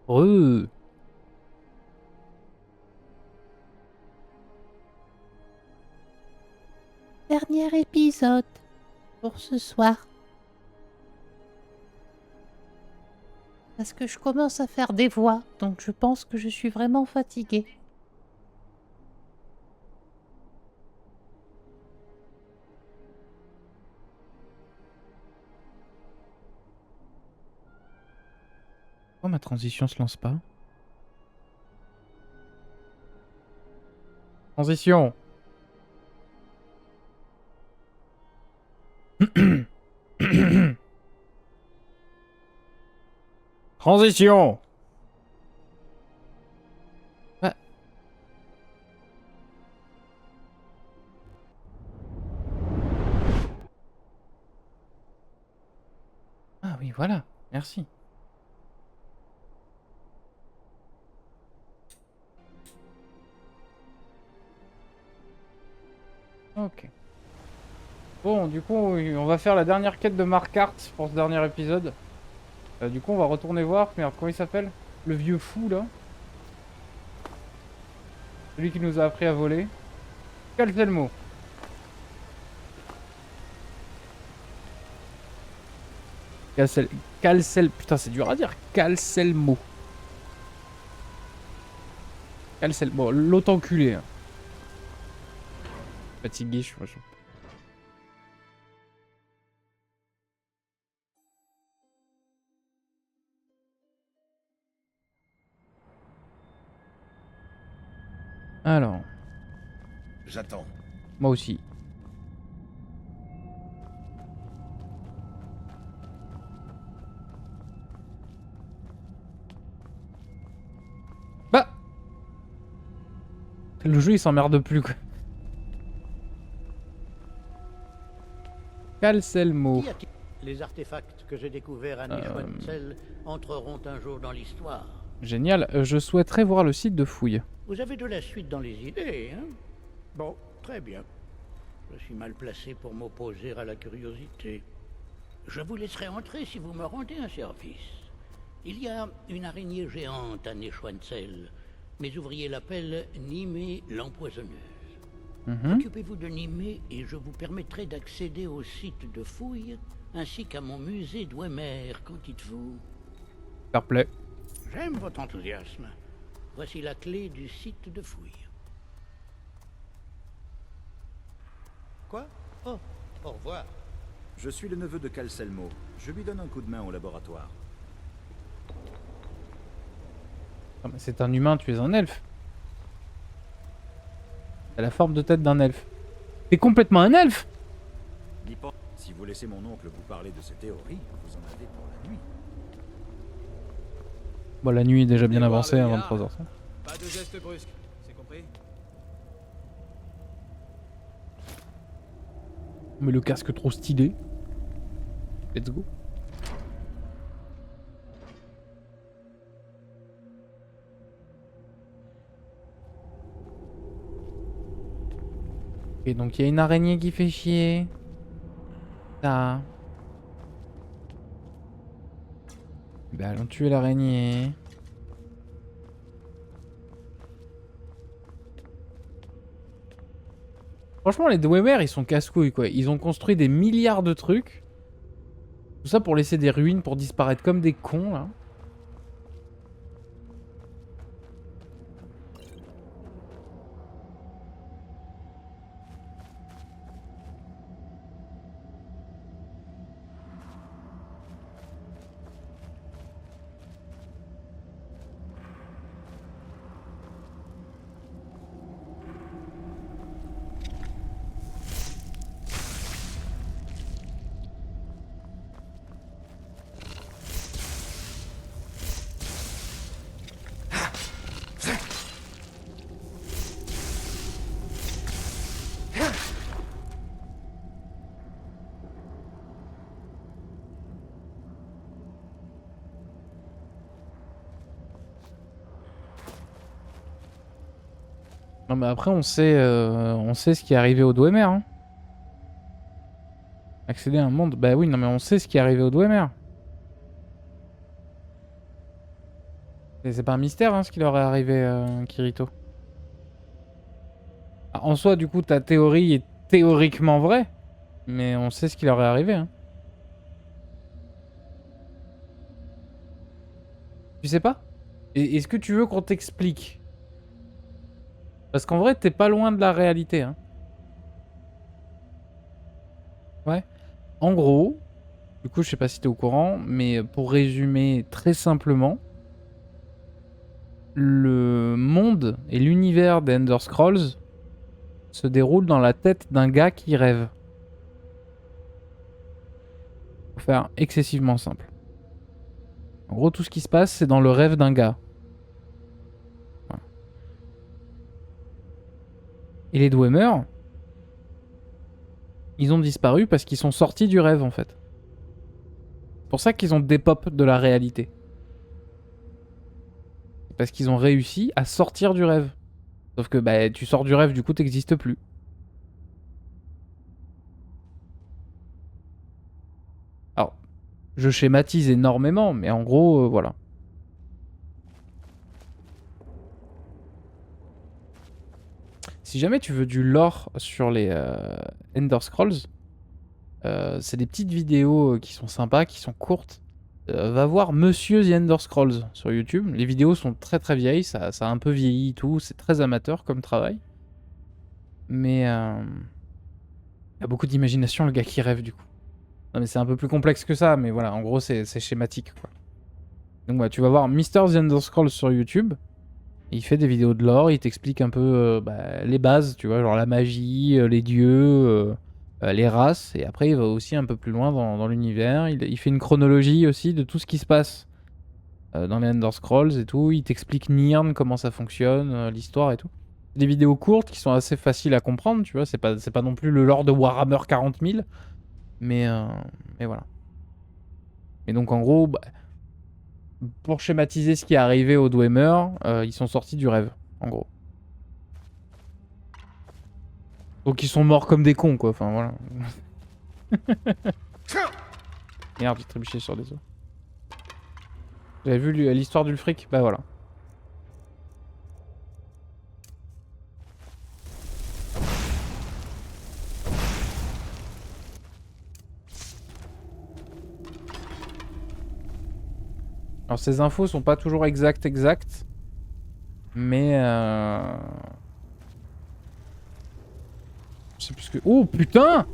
Oh. Dernier épisode pour ce soir. Parce que je commence à faire des voix, donc je pense que je suis vraiment fatiguée. Pourquoi ma transition se lance pas? Transition. Transition. Ah. Ah oui, voilà. Merci. Ok. Bon, du coup, on va faire la dernière quête de Markart pour ce dernier épisode. Du coup, on va retourner voir. Merde, comment il s'appelle? Le vieux fou, là. Celui qui nous a appris à voler. Quel c'est le mot? Calcel... Putain, c'est dur à dire. Calcelmo. Calcel... Bon, l'autre enculé. Hein. Fatigué, je suis. Alors, J'attends. moi aussi. Bah, le jeu il s'emmerde plus quoi. Calcelmo. Les artefacts que j'ai découverts à Neuschwanzell entreront un jour dans l'histoire. Génial. Je souhaiterais voir le site de fouille. Vous avez de la suite dans les idées, hein? Bon, très bien. Je suis mal placé pour m'opposer à la curiosité. Je vous laisserai entrer si vous me rendez un service. Il y a une araignée géante à Neuschwanzell. Mes ouvriers l'appellent Nimée l'empoisonneuse. Occupez-vous de Nimée et je vous permettrai d'accéder au site de fouille ainsi qu'à mon musée d'Ouemer. Qu'en dites-vous? Fair play. J'aime votre enthousiasme. Voici la clé du site de fouille. Quoi? Oh, au revoir. Je suis le neveu de Calcelmo. Je lui donne un coup de main au laboratoire. Ah, mais c'est un humain, tu es un elfe. T'as la forme de tête d'un elfe. T'es complètement un elfe. Si vous laissez mon oncle vous parler de ces théories, vous en avez pour la nuit. Bon, la nuit est déjà bien avancée à 23h. Pas de geste brusque, c'est compris? Mais le casque trop stylé. Let's go. Et donc il y a une araignée qui fait chier. Ça. Ben allons tuer l'araignée. Franchement les Dwemer ils sont casse-couilles quoi. Ils ont construit des milliards de trucs. Tout ça pour laisser des ruines pour disparaître comme des cons là. Non mais après on sait ce qui est arrivé au Dwemer. Hein. Accéder à un monde. Bah oui non mais on sait ce qui est arrivé au Dwemer. C'est pas un mystère hein, ce qui leur est arrivé, Kirito. Ah, en soi, du coup, ta théorie est théoriquement vraie, mais on sait ce qui leur est arrivé. Hein. Tu sais pas? Est-ce que tu veux qu'on t'explique? Parce qu'en vrai, t'es pas loin de la réalité. Hein. Ouais. En gros, du coup, je sais pas si t'es au courant, mais pour résumer très simplement, le monde et l'univers des Elder Scrolls se déroule dans la tête d'un gars qui rêve. Pour faire excessivement simple. En gros, tout ce qui se passe, c'est dans le rêve d'un gars. Voilà. Et les Dwemer, ils ont disparu parce qu'ils sont sortis du rêve, en fait. C'est pour ça qu'ils ont dépop de la réalité. Parce qu'ils ont réussi à sortir du rêve. Sauf que bah, tu sors du rêve, du coup, t'existes plus. Alors, je schématise énormément, mais en gros, voilà. Si jamais tu veux du lore sur les Elder Scrolls, c'est des petites vidéos qui sont sympas, qui sont courtes. Va voir Monsieur The Elder Scrolls sur YouTube. Les vidéos sont très très vieilles, ça a un peu vieilli et tout. C'est très amateur comme travail. Mais il y a beaucoup d'imagination, le gars qui rêve du coup. Non mais c'est un peu plus complexe que ça, mais voilà, en gros c'est schématique quoi. Donc voilà, tu vas voir Mr. The Elder Scrolls sur YouTube. Il fait des vidéos de lore, il t'explique un peu les bases, tu vois, genre la magie, les dieux, les races. Et après il va aussi un peu plus loin dans l'univers. Il fait une chronologie aussi de tout ce qui se passe dans les Elder Scrolls et tout. Il t'explique Nirn, comment ça fonctionne, l'histoire et tout. Des vidéos courtes qui sont assez faciles à comprendre, tu vois. C'est pas non plus le lore de Warhammer 40 000. Mais voilà. Et donc en gros, bah, pour schématiser ce qui est arrivé aux Dwemer, ils sont sortis du rêve, en gros. Donc ils sont morts comme des cons, quoi. Enfin voilà. Merde, j'ai trébuché sur des os. J'avais vu l'histoire du fric, bah voilà. Alors ces infos sont pas toujours exactes, mais je sais plus ce que... Oh putain!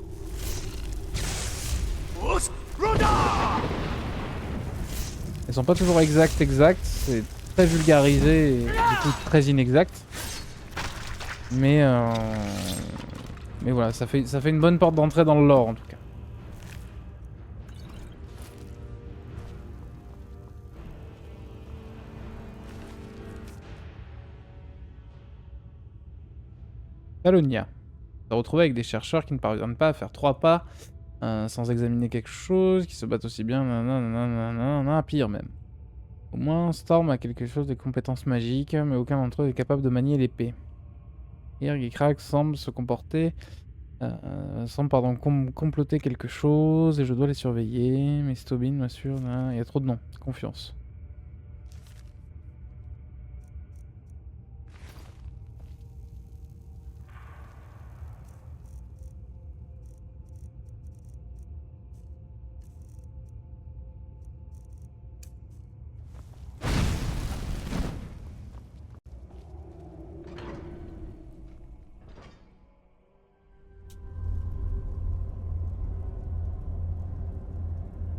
Elles sont pas toujours exactes, c'est très vulgarisé et du coup très inexact. Mais voilà, ça fait une bonne porte d'entrée dans le lore en tout cas. Talonia. Se retrouver avec des chercheurs qui ne parviennent pas à faire 3 pas sans examiner quelque chose, qui se battent aussi bien, nanana, pire même. Au moins, Storm a quelque chose de compétences magiques, mais aucun d'entre eux est capable de manier l'épée. Irg et Krak semblent se comporter... comploter quelque chose, et je dois les surveiller, mais Stobin m'assure... Il y a trop de noms, confiance.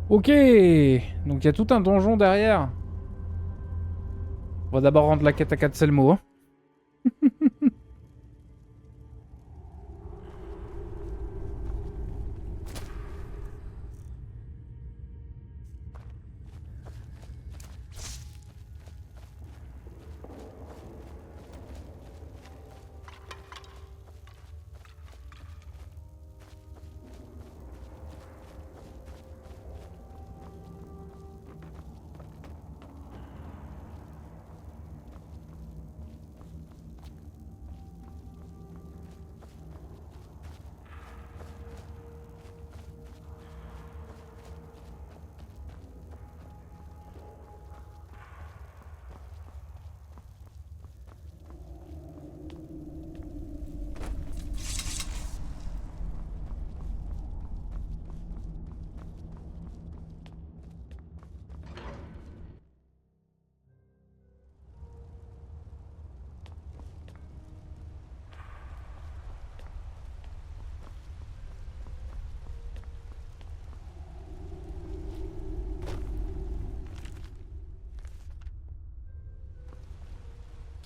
Ok, donc il y a tout un donjon derrière. On va d'abord rendre la quête à Katselmo. Hein.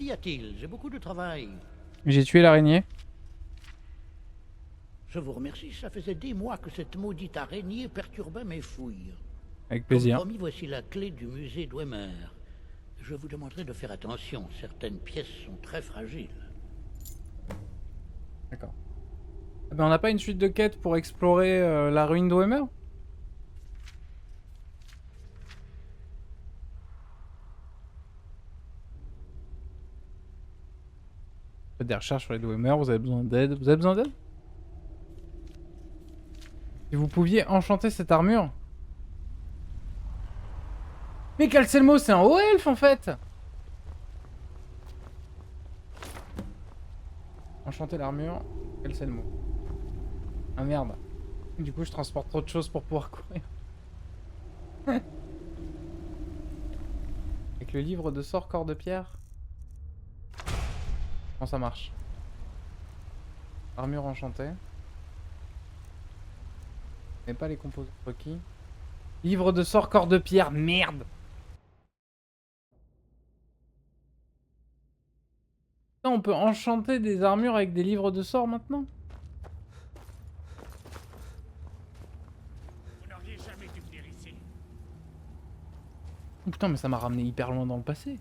Qu'y a-t-il? J'ai beaucoup de travail. J'ai tué l'araignée. Je vous remercie, ça faisait des mois que cette maudite araignée perturbait mes fouilles. Avec Comme plaisir. promis, voici la clé du musée Dwemer. Je vous demanderai de faire attention, certaines pièces sont très fragiles. D'accord. Ah ben, on n'a pas une suite de quêtes pour explorer la ruine d'Oemer? Faites des recherches sur les Dwemer, vous avez besoin d'aide. Vous avez besoin d'aide? Si vous pouviez enchanter cette armure. Mais Calcelmo, c'est un haut elfe en fait! Enchanter l'armure, Calcelmo. Ah merde. Du coup, je transporte trop de choses pour pouvoir courir. Avec le livre de sort corps de pierre. Comment ça marche? Armure enchantée. Mais pas les composants requis. Livre de sort corps de pierre, merde! Putain, on peut enchanter des armures avec des livres de sort maintenant? Vous n'auriez jamais dû venir ici. Oh, putain, mais ça m'a ramené hyper loin dans le passé.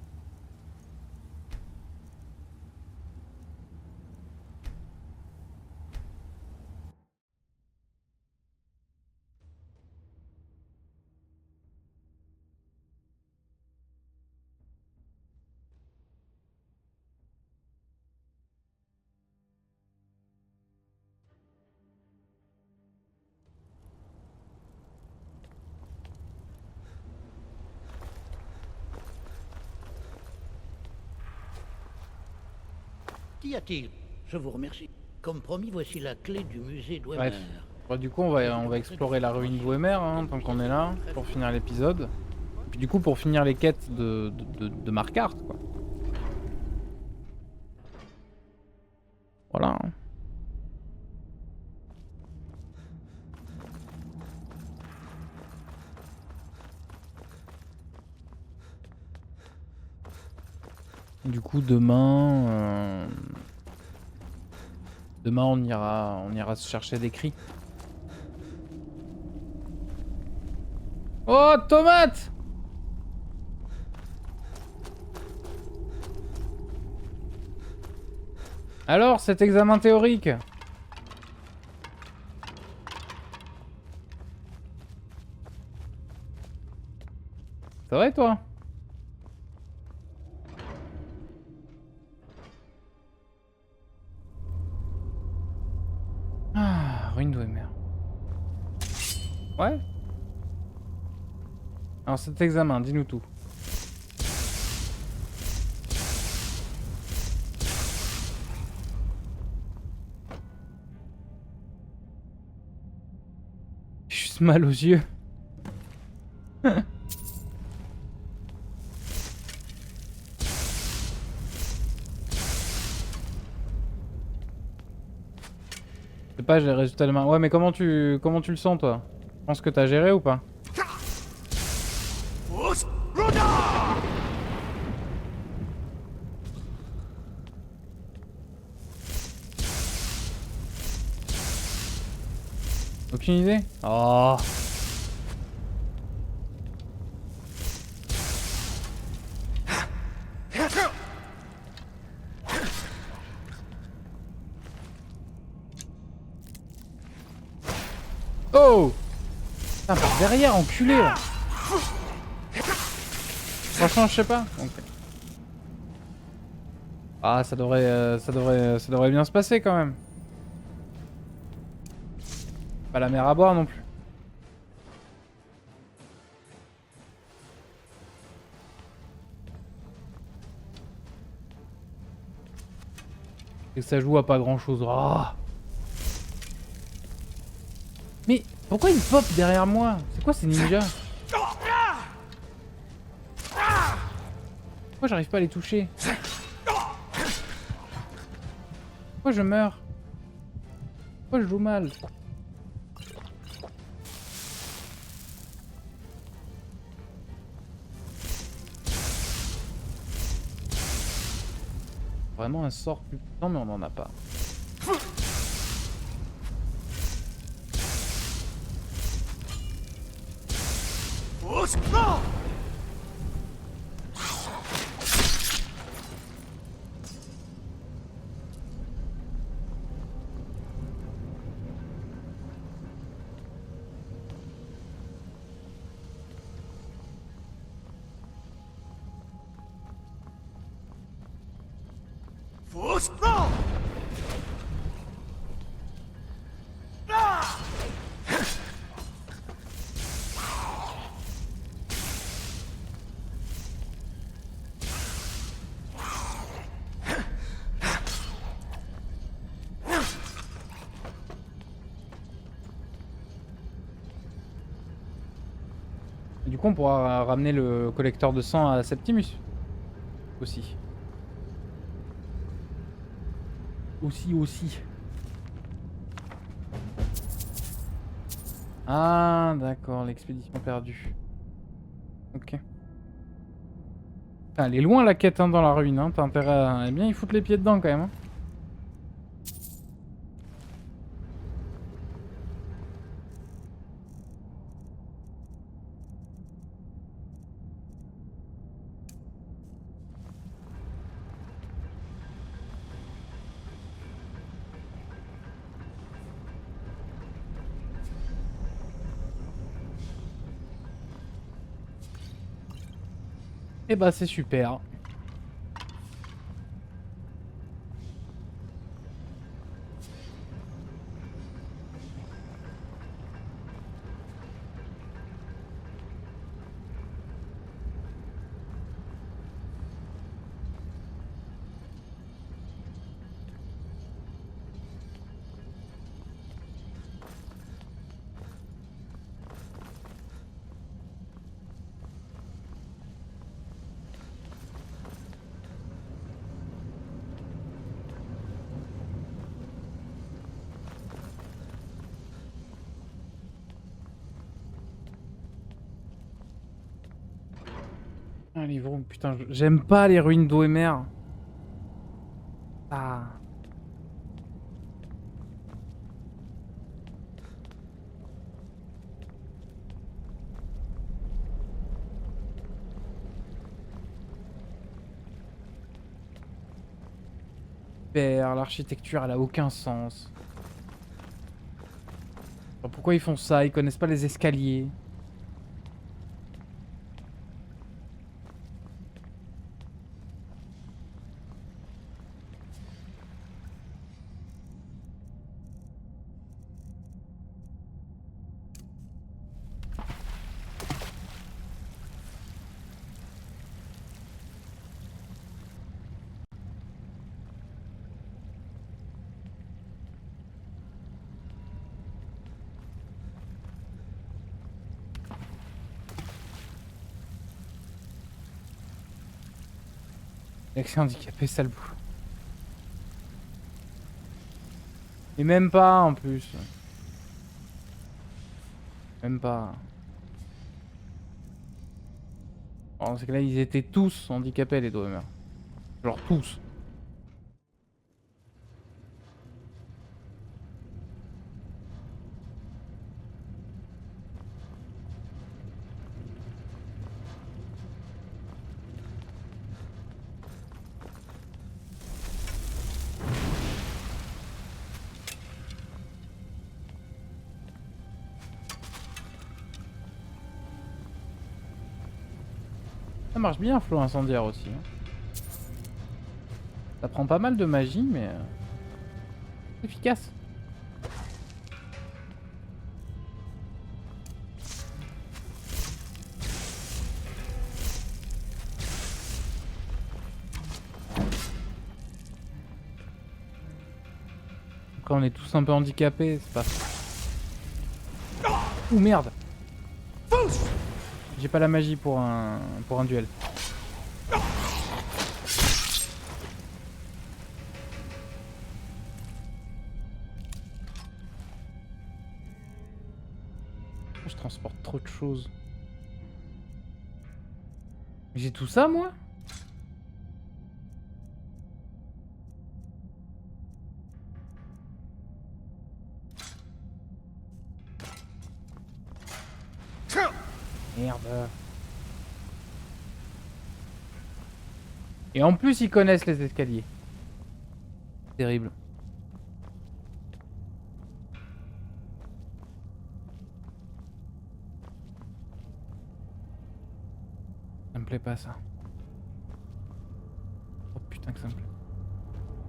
Qu'y a-t-il? Je vous remercie. Comme promis, voici la clé du musée Dwemer. Bref. Bon, du coup, on va explorer la ruine d'Oemer, hein, tant qu'on est là, pour finir l'épisode. Et puis du coup, pour finir les quêtes de Markarth, quoi. Voilà. Hein. Du coup, demain... Demain, on ira se chercher des cris. Oh, tomate! Alors, cet examen théorique? C'est vrai, toi? Ah, ruine d'Oemer. Ouais? Alors, cet examen, dis-nous tout. J'ai juste mal aux yeux. Je sais pas, j'ai le résultat de main. Ouais, mais comment tu le sens, toi? Tu penses que t'as géré ou pas? Aucune idée? Oh. Oh! Putain, par derrière, enculé là! Franchement, je sais pas. Ok. Ah, ça devrait bien se passer quand même. Pas la mer à boire non plus. Et ça joue à pas grand chose. Oh. Mais pourquoi il pop derrière moi? C'est quoi ces ninjas? Pourquoi j'arrive pas à les toucher? Pourquoi je meurs? Pourquoi je joue mal? Vraiment un sort plus puissant, mais on n'en a pas. Du coup, on pourra ramener le collecteur de sang à Septimus. Aussi. Aussi. Ah, d'accord, l'expédition perdue. Ok. Putain, elle est loin la quête hein, dans la ruine. Hein. T'as intérêt à... Eh bien, ils foutent les pieds dedans quand même. Hein. Eh bah, c'est super. Un livre, putain, j'aime pas les ruines d'Oemer. Ah. Super, l'architecture elle a aucun sens. Alors pourquoi ils font ça? Ils connaissent pas les escaliers. Accès handicapé, sale boulot. Et même pas en plus. Même pas. Bon, c'est que là ils étaient tous handicapés les Dwemer. Genre tous. Ça marche bien, flot incendiaire aussi. Hein. Ça prend pas mal de magie, mais efficace. Après, on est tous un peu handicapés, c'est pas. Ouh merde! J'ai pas la magie pour un duel. Je transporte trop de choses. J'ai tout ça moi? Merde. Et en plus, ils connaissent les escaliers. Terrible. Ça me plaît pas ça. Oh putain que ça me plaît.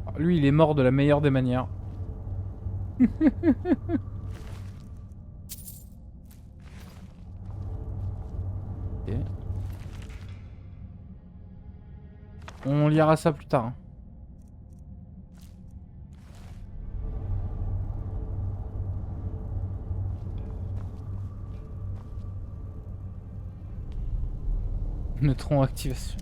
Oh, lui, il est mort de la meilleure des manières. Ok. On lira ça plus tard. Hein. Neutron activation.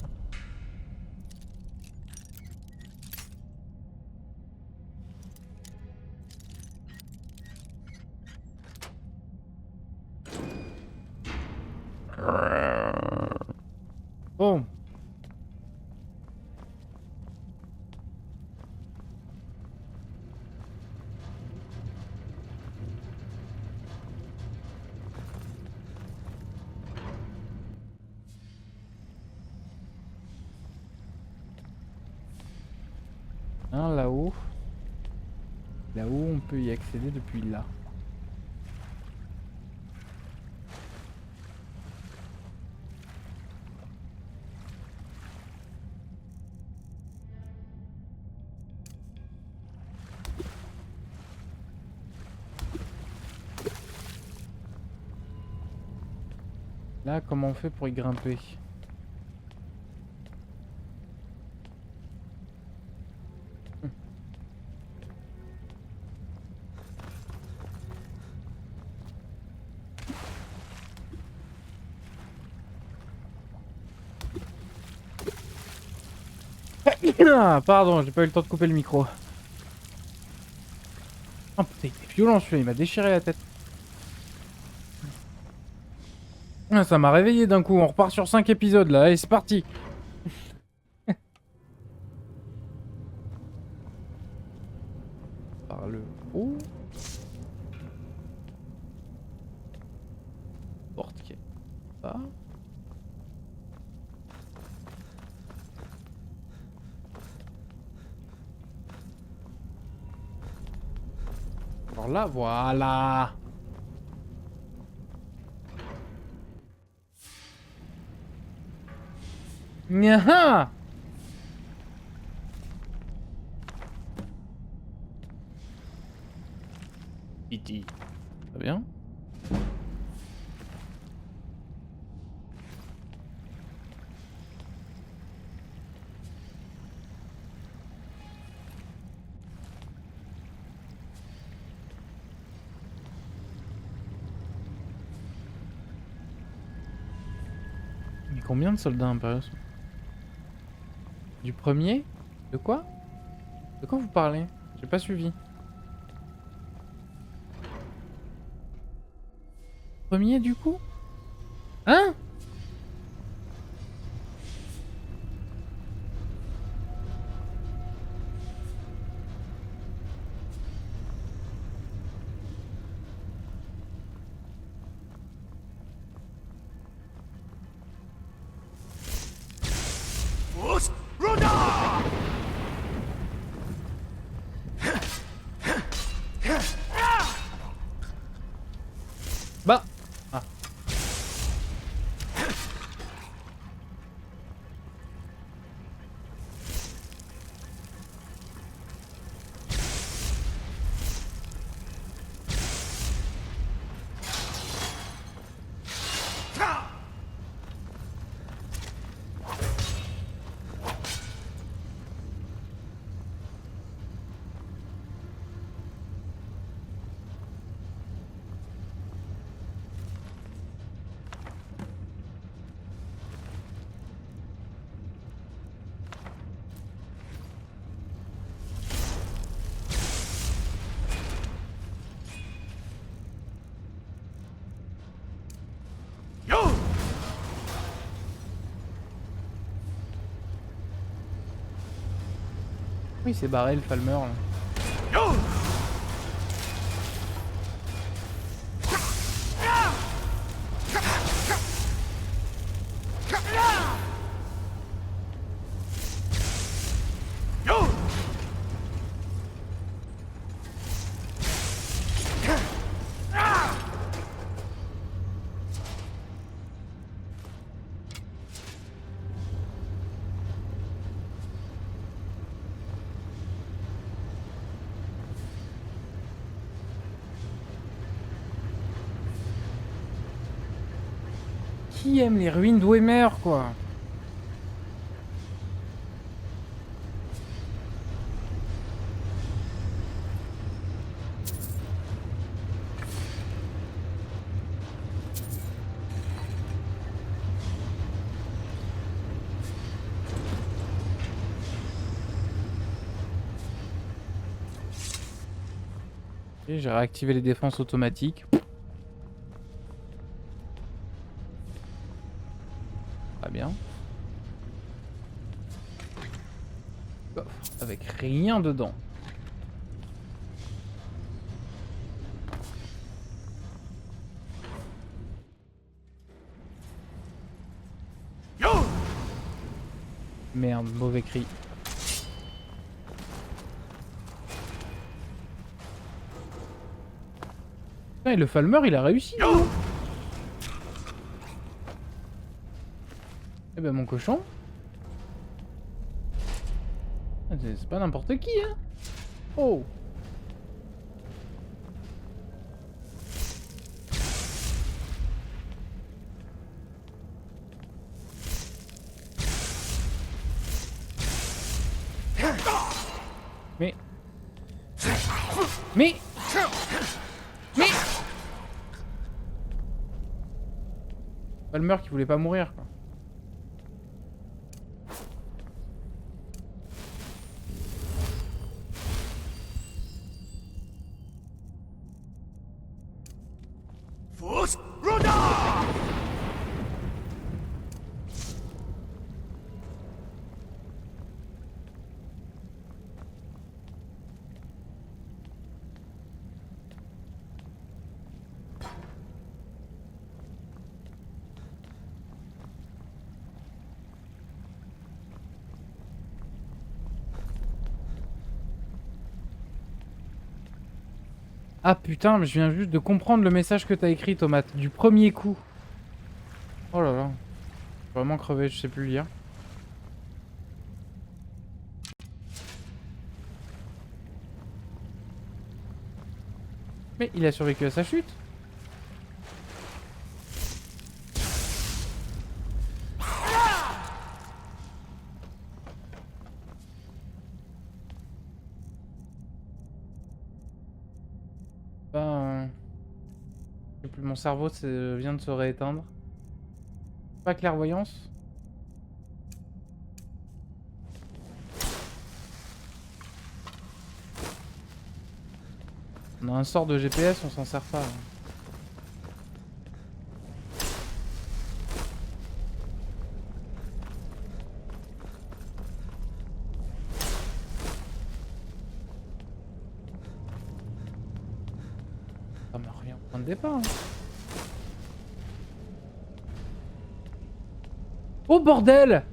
Bon. Hein, là-haut. Là-haut, on peut y accéder depuis là. Là, comment on fait pour y grimper? Ah, pardon, j'ai pas eu le temps de couper le micro. Oh putain, il est violent celui-là, il m'a déchiré la tête. Ah, ça m'a réveillé d'un coup, on repart sur 5 épisodes là, allez c'est parti. Par le haut. Porte qui est pas. Alors là, voilà. Nyaha. E.T. Très bien. Mais combien de soldats impériaux? Du premier? De quoi? De quoi vous parlez? J'ai pas suivi. Premier du coup? Hein? Bah! Ah. Oui, il s'est barré le Falmer là. Qui aime les ruines d'Ouémer, quoi? Ok, j'ai réactivé les défenses automatiques. Très bien. Coffre avec rien dedans. Merde, mauvais cri. Putain, et le Falmer, il a réussi. Eh ben mon cochon. C'est pas n'importe qui, hein. Oh. Mais... Mais... Palmer qui voulait pas mourir, quoi. Ah putain, mais je viens juste de comprendre le message que t'as écrit, Tomate, du premier coup. Oh là là. Je suis vraiment crevé, je sais plus lire. Mais il a survécu à sa chute. Ben... je sais plus, mon cerveau vient de se rééteindre. Pas clairvoyance. On a un sort de GPS, on s'en sert pas. Ça m'a rien point de départ. Hein. Oh bordel!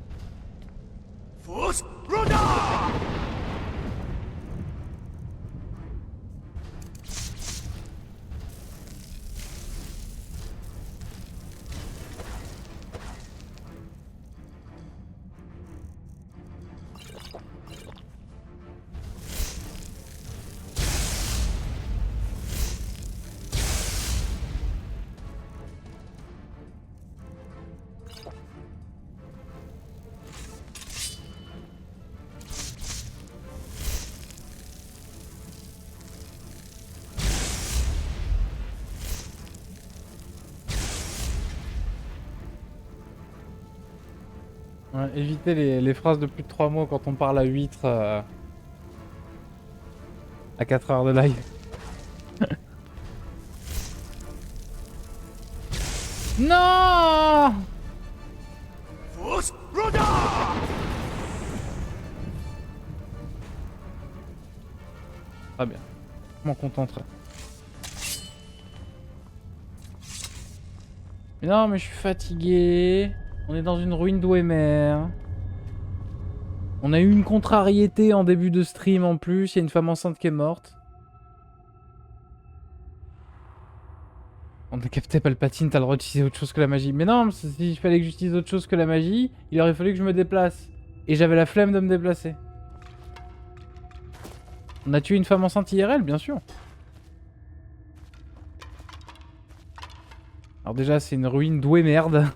Ouais, évitez les phrases de plus de 3 mots quand on parle à huître à 4 heures de live. Non! Très bien. Je m'en contenterai. Mais non, mais je suis fatigué. On est dans une ruine d'Ouémer. On a eu une contrariété en début de stream en plus. Il y a une femme enceinte qui est morte. On a capté Palpatine, t'as le droit d'utiliser autre chose que la magie. Mais non, s'il fallait que j'utilise autre chose que la magie, il aurait fallu que je me déplace. Et j'avais la flemme de me déplacer. On a tué une femme enceinte IRL, bien sûr. Alors déjà, c'est une ruine douée merde.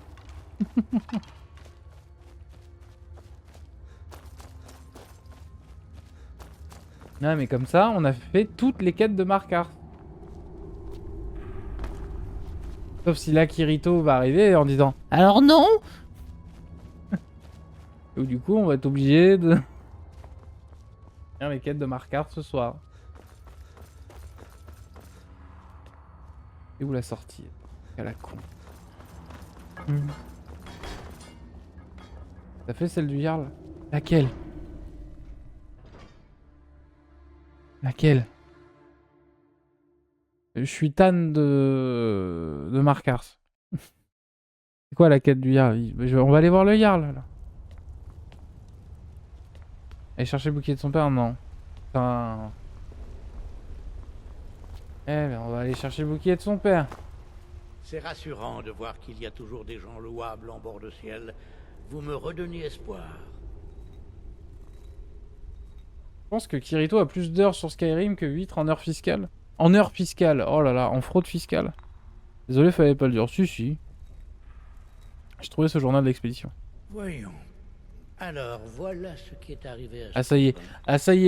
Non mais comme ça, on a fait toutes les quêtes de Markarth. Sauf si là Kirito va arriver en disant alors non. Ou du coup on va être obligé de faire les quêtes de Markarth ce soir. Et où la sortie? À la con. T'as fait celle du Jarl? Laquelle? Laquelle? Je suis tan de Markarth. C'est quoi la quête du Jarl? On va aller voir le Jarl là. Aller chercher le bouquet de son père? Non. Enfin... Eh ben on va aller chercher le bouquet de son père. C'est rassurant de voir qu'il y a toujours des gens louables en bord de ciel. Vous me redonnez espoir. Je pense que Kirito a plus d'heures sur Skyrim que 8 en heure fiscale. En heure fiscale, oh là là, en fraude fiscale. Désolé, fallait pas le dire. Si. J'ai trouvé ce journal de l'expédition. Voyons. Alors, voilà ce qui est arrivé à Ah ça y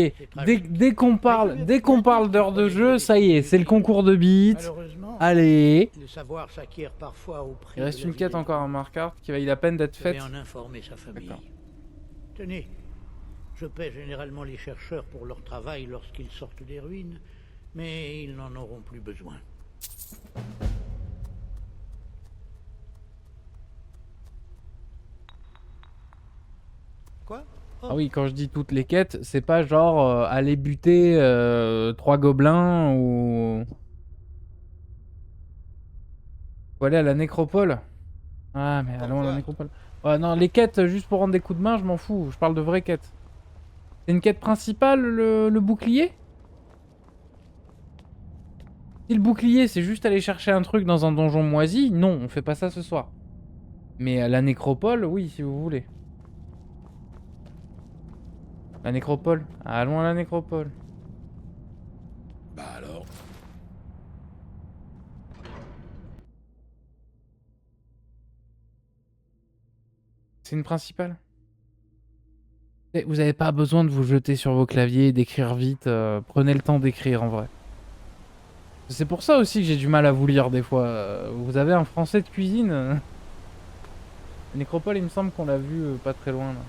est, Dès qu'on parle d'heures de jeu, ça y est, c'est le concours de beats. Malheureusement, Allez. le savoir s'acquiert parfois au prix Il reste de la une quête vie encore à Markarth qui vaille la peine d'être Je vais faite. en informer sa famille. D'accord. Tenez, je paie généralement les chercheurs pour leur travail lorsqu'ils sortent des ruines, mais ils n'en auront plus besoin. Quoi? Ah oui, quand je dis toutes les quêtes, c'est pas genre aller buter 3 gobelins ou aller à la nécropole. Ah mais allons à la nécropole. Ouais, non, les quêtes juste pour rendre des coups de main, je m'en fous. Je parle de vraies quêtes. C'est une quête principale, le bouclier? Si le bouclier, c'est juste aller chercher un truc dans un donjon moisi, non, on fait pas ça ce soir. Mais la nécropole, oui, si vous voulez. La nécropole. Allons à la nécropole. Bah alors. C'est une principale. Et vous avez pas besoin de vous jeter sur vos claviers et d'écrire vite. Prenez le temps d'écrire en vrai. C'est pour ça aussi que j'ai du mal à vous lire des fois. Vous avez un français de cuisine. La nécropole, il me semble qu'on l'a vu pas très loin là.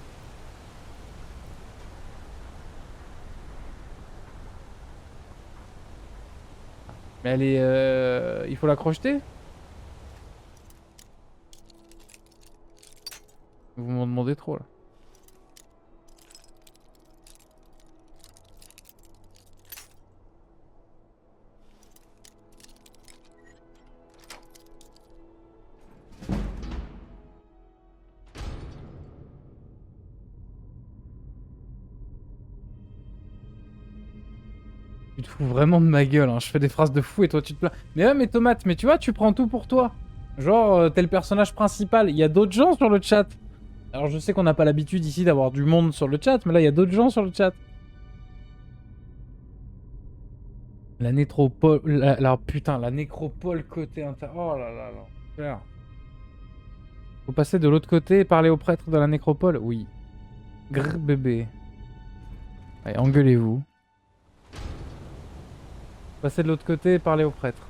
Mais elle est... il faut la crocheter? Vous m'en demandez trop là. Tu te fous vraiment de ma gueule, hein. Je fais des phrases de fou et toi tu te plains. Mais ouais, mais Tomate, mais tu vois, tu prends tout pour toi. Genre, t'es le personnage principal. Il y a d'autres gens sur le chat. Alors je sais qu'on n'a pas l'habitude ici d'avoir du monde sur le chat, mais là il y a d'autres gens sur le chat. La nécropole... putain, la nécropole côté inter... Oh là là là. Claire. Faut passer de l'autre côté et parler au prêtre de la nécropole? Oui. Grrr bébé. Allez, engueulez-vous. Passer de l'autre côté et parler au prêtre.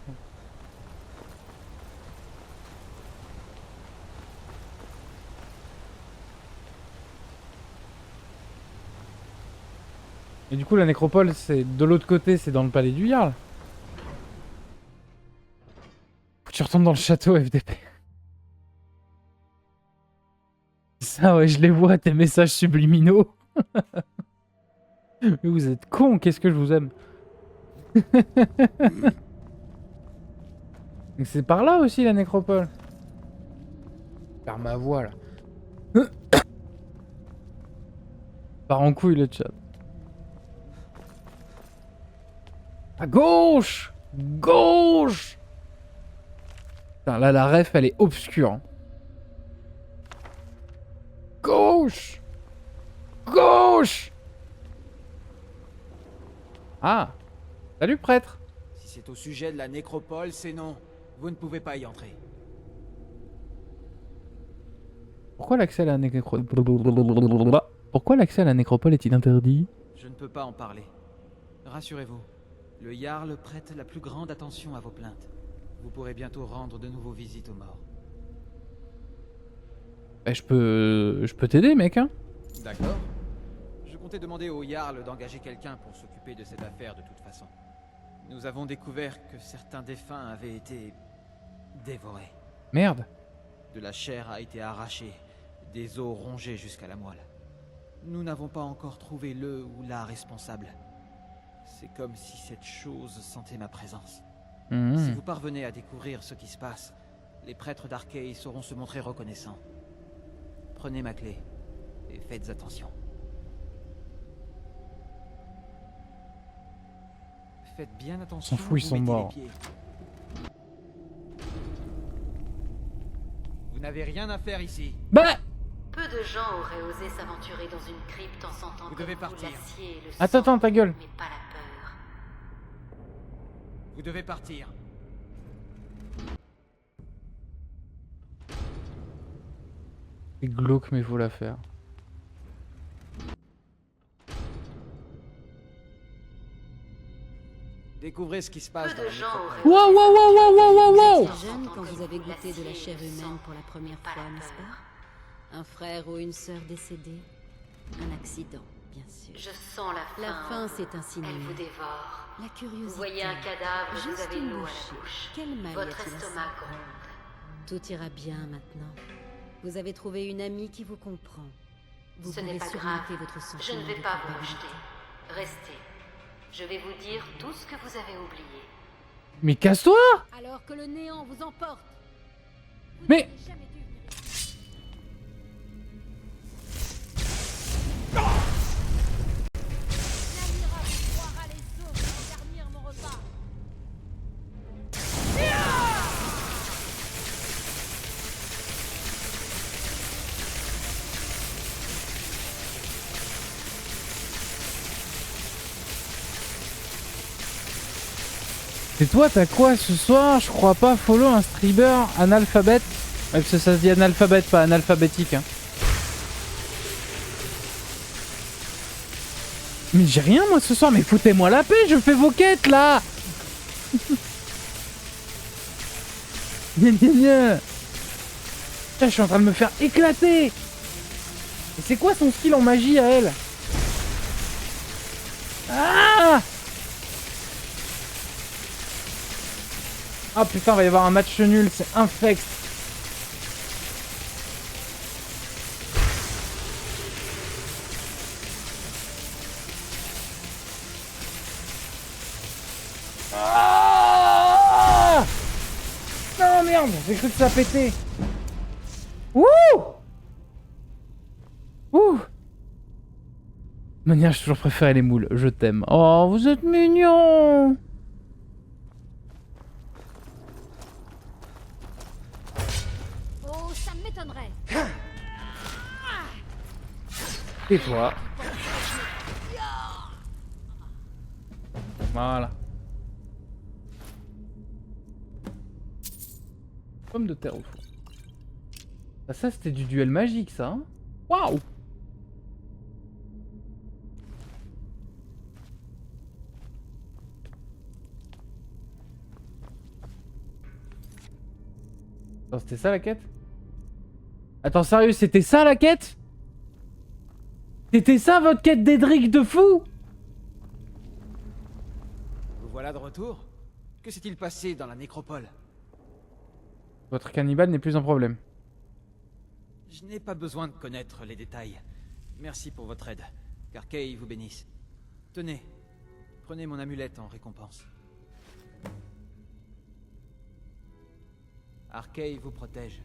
Et du coup, la nécropole, c'est de l'autre côté, c'est dans le palais du Jarl. Faut que tu retournes dans le château, FDP. Ça, ouais, je les vois, tes messages subliminaux. Mais vous êtes cons, qu'est-ce que je vous aime. C'est par là aussi, la nécropole. Par ma voix, là. Part en couille, le chat. À gauche! Gauche! Putain, là, la ref, elle est obscure. Hein. Gauche! Gauche! Ah! Salut, prêtre! Si c'est au sujet de la nécropole, c'est non. Vous ne pouvez pas y entrer. Pourquoi l'accès à la nécropole... Pourquoi l'accès à la nécropole est-il interdit? Je ne peux pas en parler. Rassurez-vous, le Jarl prête la plus grande attention à vos plaintes. Vous pourrez bientôt rendre de nouveau visite aux morts. Bah, je peux t'aider, mec, hein. D'accord. Je comptais demander au Jarl d'engager quelqu'un pour s'occuper de cette affaire de toute façon. Nous avons découvert que certains défunts avaient été dévorés. Merde. De la chair a été arrachée, des os rongés jusqu'à la moelle. Nous n'avons pas encore trouvé le ou la responsable. C'est comme si cette chose sentait ma présence. Si vous parvenez à découvrir ce qui se passe, les prêtres d'Arkay sauront se montrer reconnaissants. Prenez ma clé et faites attention. Faites bien attention. S'en fout, ils où sont mettez les morts. pieds. Vous n'avez rien à faire ici. Bah Peu de gens auraient osé s'aventurer dans une crypte en sentant Vous comme devez vous partir. l'acier et le Attends, sang, ta gueule. mais pas la peur. Vous devez partir. C'est glauque, mais faut la faire. Découvrez ce qui se passe Peu dans de la gens nécropole. auraient Wow, wow, wow, wow, wow, wow, wow. Vous Vous étiez jeune quand vous avez goûté de la chair l'acier et le humaine sang, pour la première pas fois, la n'est-ce peur. pas? Un frère ou une sœur décédée? Un accident, bien sûr. Je sens la faim. La faim, c'est insinué. Elle vous dévore. La curiosité. Vous voyez un cadavre et vous Juste avez une l'eau à la bouchée. bouche. Quel mal y Votre a-t-il à ça? estomac gronde. Tout ira bien maintenant. Vous avez trouvé une amie qui vous comprend. Vous Ce pouvez n'est pas surmonter grave. votre Je sentiment ne vais de pas vous culpabilité. rejeter. Restez. Je vais vous dire tout ce que vous avez oublié. Mais casse-toi. Alors que le néant vous emporte. Vous Mais- n'auriez jamais dû venir ici. L'ami ira vous broiera les os pour garnir mon repas. Et toi, t'as quoi ce soir? Je crois pas. Follow un streamer analphabète. Ouais, parce que ça se dit analphabète, pas analphabétique. Hein. Mais j'ai rien moi ce soir. Mais foutez-moi la paix. Je fais vos quêtes là. Gna, gna, gna. Putain, je suis en train de me faire éclater. Et c'est quoi son skill en magie à elle? Ah! Ah putain, va y avoir un match nul, c'est infect. Ah! Non merde, j'ai cru que ça pétait. Wouh! Ouh! De manière, j'ai toujours préféré les moules, je t'aime. Oh, vous êtes mignons! Oh, ça m'étonnerait. Tais-toi. Voilà. Pomme de terre au fond. Ah, ça c'était du duel magique ça. Hein. Waouh. Attends, c'était ça la quête? Attends, sérieux, c'était ça la quête? C'était ça votre quête d'Edric de fou? Vous voilà de retour? Que s'est-il passé dans la nécropole? Votre cannibale n'est plus un problème. Je n'ai pas besoin de connaître les détails. Merci pour votre aide. Qu'Arkay vous bénisse. Tenez, prenez mon amulette en récompense. Arkay vous protège.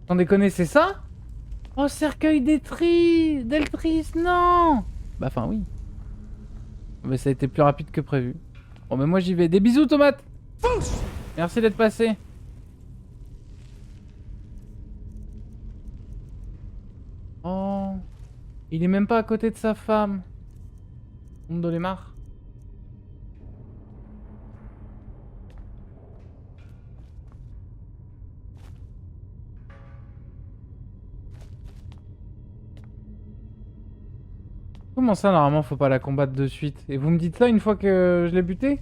Sans déconner, c'est ça? Oh, cercueil d'Eltris, non! Bah, enfin, oui. Mais ça a été plus rapide que prévu. Bon, mais moi j'y vais. Des bisous, Tomate! Merci d'être passé. Oh, il est même pas à côté de sa femme. On me marre. Comment ça, normalement, faut pas la combattre de suite? Et vous me dites ça une fois que je l'ai buté?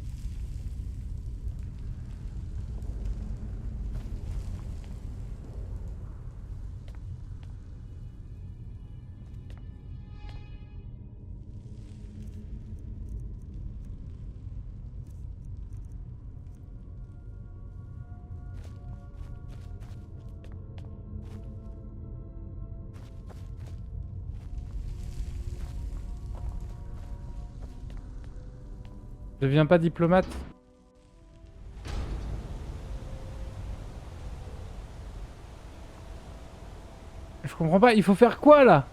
Je deviens pas diplomate. Je comprends pas, il faut faire quoi là?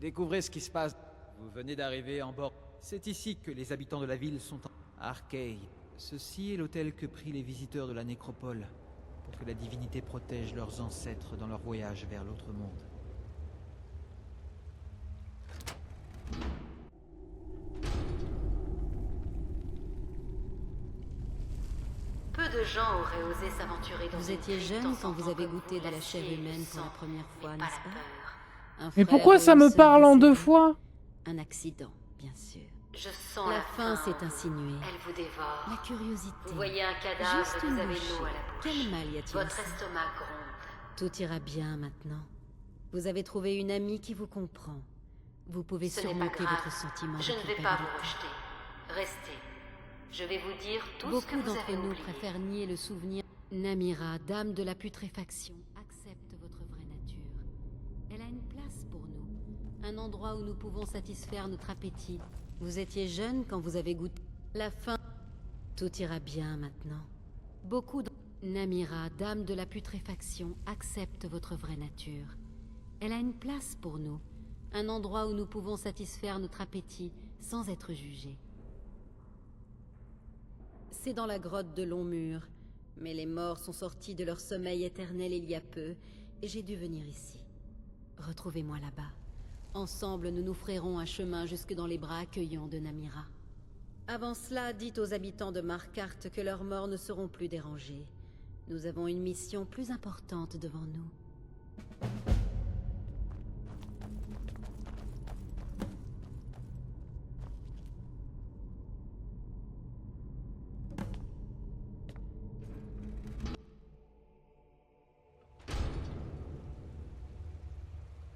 Découvrez ce qui se passe. Vous venez d'arriver en bord. C'est ici que les habitants de la ville sont en... Arkay. Ceci est l'hôtel que prient les visiteurs de la nécropole, pour que la divinité protège leurs ancêtres dans leur voyage vers l'autre monde. Peu de gens auraient osé s'aventurer dans Vous une étiez crypte jeune en quand vous sentant avez comme goûté de la chair l'acier et le humaine pour la sang, première fois, mais pas n'est-ce la pas? peur. Un Mais frère pourquoi ou ça une me sœur parle en deux décédés. fois? Un accident, bien sûr. Je sens La faim en s'est vous. insinuée. Elle vous dévore. La curiosité. Vous voyez un cadavre Juste et vous une avez bouchée. l'eau à la bouche. Quel mal y a-t-il à Votre ça? estomac gronde. Tout ira bien maintenant. Vous avez trouvé une amie qui vous comprend. Vous pouvez Ce n'est pas surmonter grave. votre sentiment Je de ne vais pas vous culpabilité. rejeter. Restez. Je vais vous dire tout ce que Beaucoup vous d'entre avez nous oublié. préfèrent nier le souvenir. Namira, dame de la putréfaction, accepte votre vraie nature. Elle a une place pour nous. Un endroit où nous pouvons satisfaire notre appétit. Vous étiez jeune quand vous avez goûté la faim. Tout ira bien maintenant. Beaucoup de... Namira, dame de la putréfaction, accepte votre vraie nature. Elle a une place pour nous. Un endroit où nous pouvons satisfaire notre appétit sans être jugés. C'est dans la grotte de longs murs, mais les morts sont sortis de leur sommeil éternel il y a peu, et j'ai dû venir ici. Retrouvez-moi là-bas. Ensemble, nous nous ferons un chemin jusque dans les bras accueillants de Namira. Avant cela, dites aux habitants de Markarth que leurs morts ne seront plus dérangés. Nous avons une mission plus importante devant nous.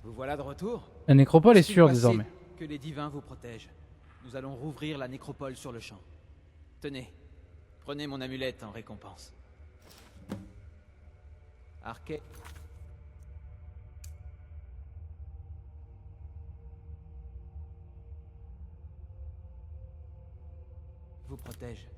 Vous voilà de retour? La nécropole est Puisqu'il sûre passait, désormais. Que les divins vous protègent. Nous allons rouvrir la nécropole sur le champ. Tenez, prenez mon amulette en récompense. Arkay. Vous protège.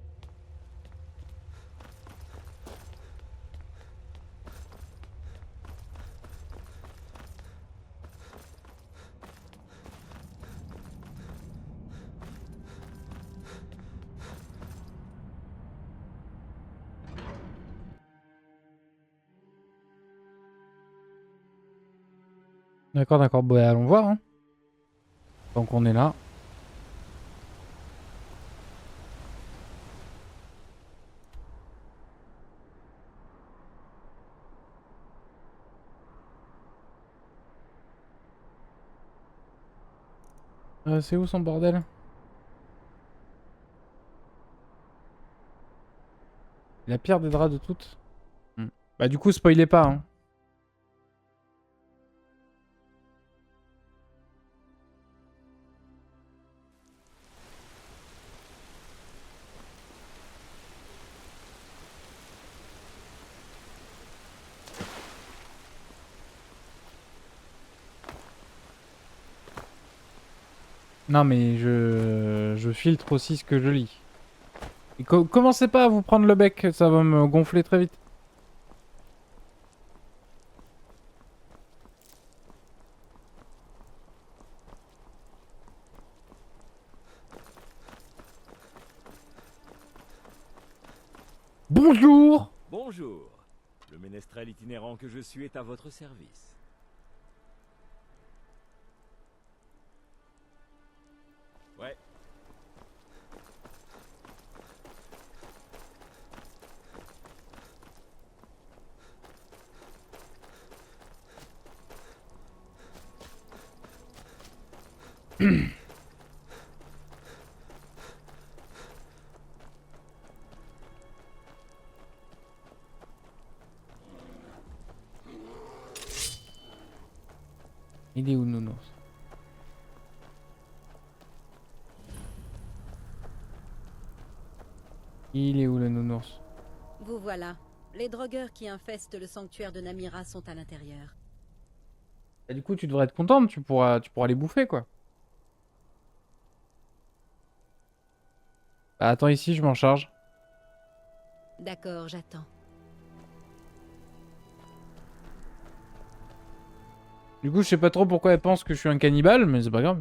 D'accord, d'accord. Bon, allons voir. Hein. Tant qu'on est là. C'est où son bordel? La pire des draps de toutes. Bah du coup, spoilez pas. Hein. Non mais je filtre aussi ce que je lis. Et commencez pas à vous prendre le bec, ça va me gonfler très vite. Bonjour! Bonjour. Le ménestrel itinérant que je suis est à votre service. Ouais. Il est où le nounours? Il est où le nounours? Vous voilà. Les drogueurs qui infestent le sanctuaire de Namira sont à l'intérieur. Et du coup, tu devrais être contente, tu pourras les bouffer, quoi. Bah, attends ici, je m'en charge. D'accord, j'attends. Du coup, je sais pas trop pourquoi elle pense que je suis un cannibale, mais c'est pas grave.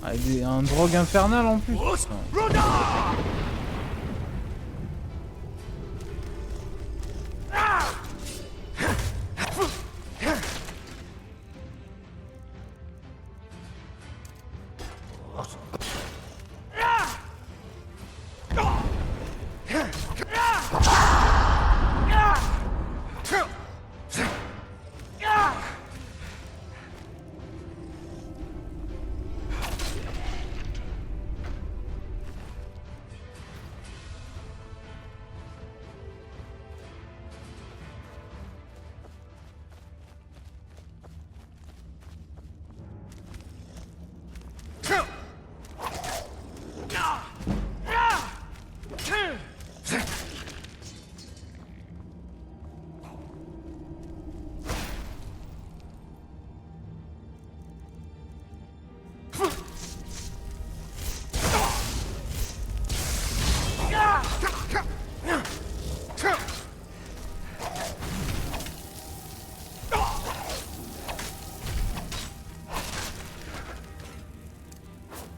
Ah, un drogue infernal en plus. Putain.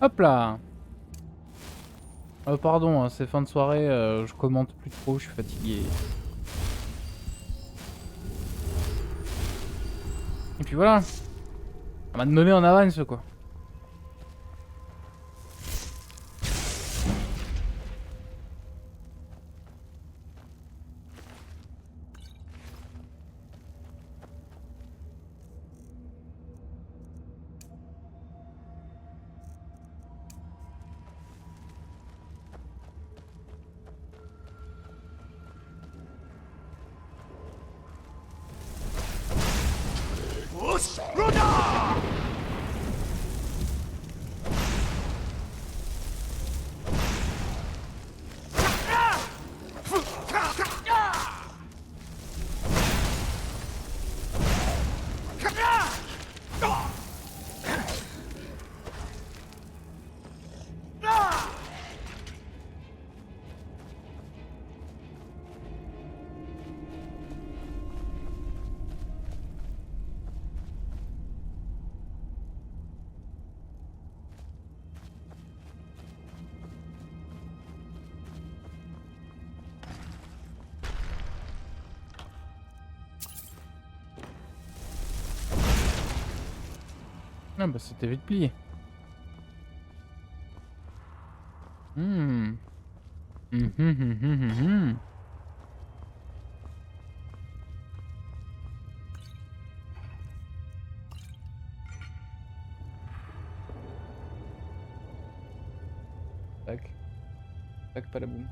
Hop là. Pardon, hein, c'est fin de soirée, je commente plus trop, je suis fatigué. Et puis voilà. On m'a nommé en avance, quoi. Ah bah c'était vite plié. Tac. Tac, pas la boum.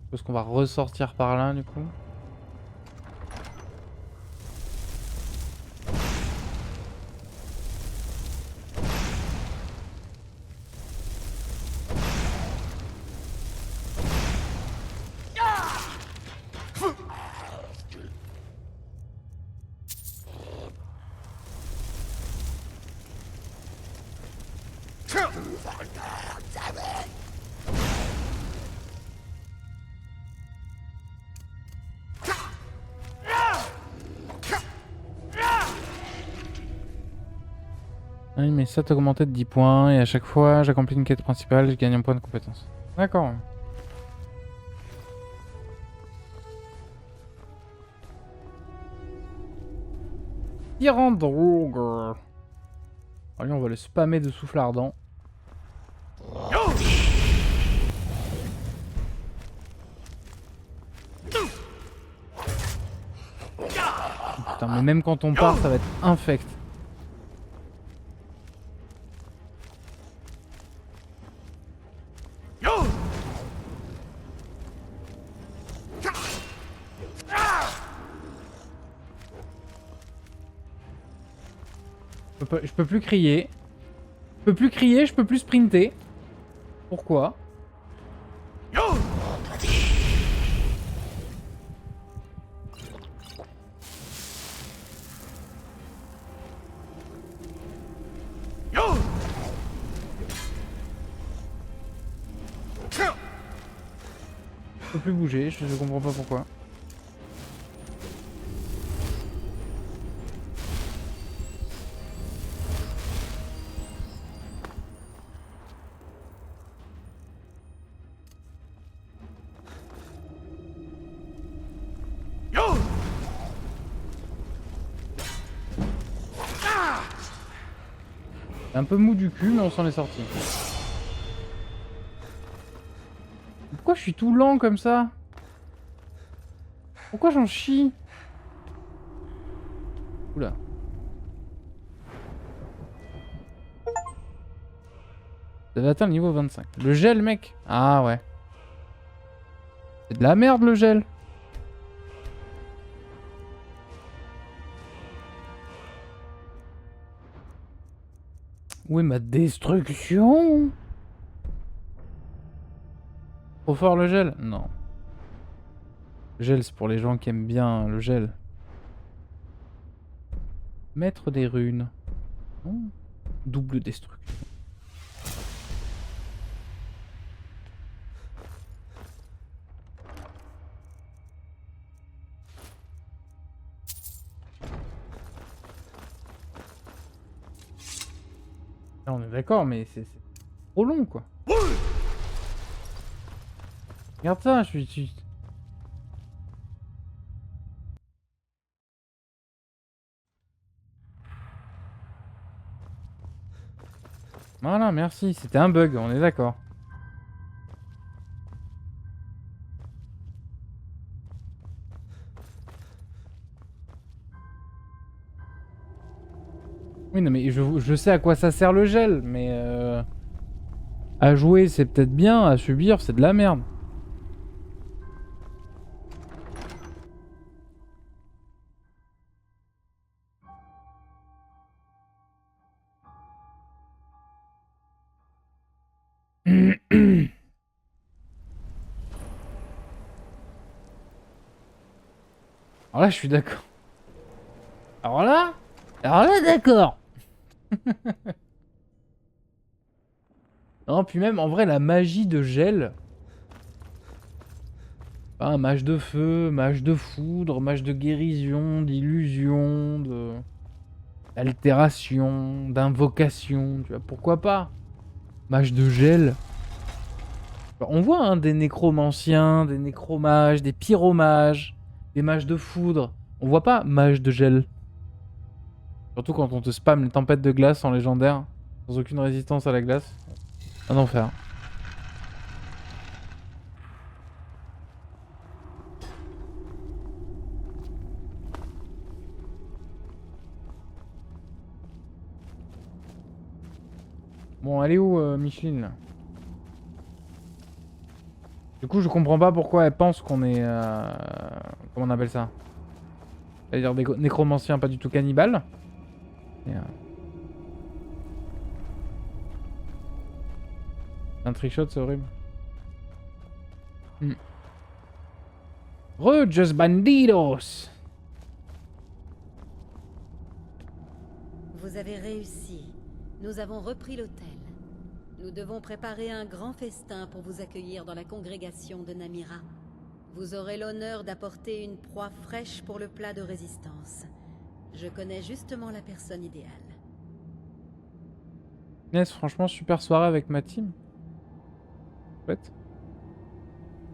Je pense qu'on va ressortir par là du coup. Oui, mais ça t'augmentait de 10 points et à chaque fois j'accomplis une quête principale, je gagne un point de compétence. D'accord. Tyrandroger. Allez, on va le spammer de souffle ardent. Putain, mais même quand on part, ça va être infect. Je peux plus crier. Je peux plus crier, je peux plus sprinter. Pourquoi? Je peux plus bouger, je comprends pas pourquoi. Un peu mou du cul, mais on s'en est sorti. Pourquoi je suis tout lent comme ça? Pourquoi j'en chie? Oula. Ça va atteindre le niveau 25. Le gel, mec. Ah ouais. C'est de la merde, le gel. Où est ma destruction? Trop fort le gel? Non. Le gel, c'est pour les gens qui aiment bien le gel. Mettre des runes. Oh. Double destruction. Là, on est d'accord, mais c'est trop long, quoi. Regarde ça, je suis... Voilà, merci. C'était un bug, on est d'accord. Oui, non, mais je sais à quoi ça sert le gel, mais... à jouer, c'est peut-être bien. À subir, c'est de la merde. Alors là, je suis d'accord. Alors là, d'accord. Non, puis même, en vrai, la magie de gel... Ah, mage de feu, mage de foudre, mage de guérison, d'illusion, d'altération, d'invocation, tu vois, pourquoi pas? Mage de gel. On voit hein, des nécromanciens, des nécromages, des pyromages, des mages de foudre. On voit pas mage de gel. Surtout quand on te spam les tempêtes de glace en légendaire, sans aucune résistance à la glace. Un enfer. Bon, elle est où Micheline là? Du coup, je comprends pas pourquoi elle pense qu'on est... comment on appelle ça? C'est-à-dire des nécromanciens pas du tout cannibales. Et, un trickshot, c'est horrible. Rujos bandidos! Vous avez réussi. Nous avons repris l'hôtel. Nous devons préparer un grand festin pour vous accueillir dans la congrégation de Namira. Vous aurez l'honneur d'apporter une proie fraîche pour le plat de résistance. Je connais justement la personne idéale. Yes, franchement, super soirée avec ma team. Chouette.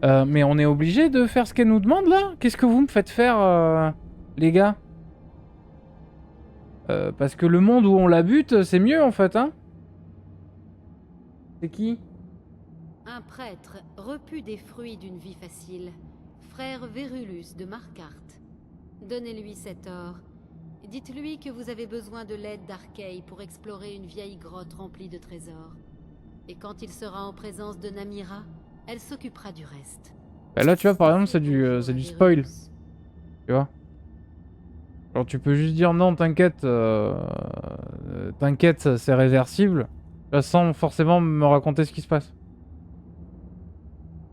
Mais on est obligé de faire ce qu'elle nous demande là? Qu'est-ce que vous me faites faire, les gars? Parce que le monde où on la bute, c'est mieux en fait, hein? C'est qui? Un prêtre repu des fruits d'une vie facile, frère Vérulus de Markart. Donnez-lui cet or. Dites-lui que vous avez besoin de l'aide d'Arkay pour explorer une vieille grotte remplie de trésors. Et quand il sera en présence de Namira, elle s'occupera du reste. Bah là, tu vois, par exemple, c'est du spoil. Tu vois? Alors tu peux juste dire non, t'inquiète, t'inquiète, c'est réversible, là, sans forcément me raconter ce qui se passe.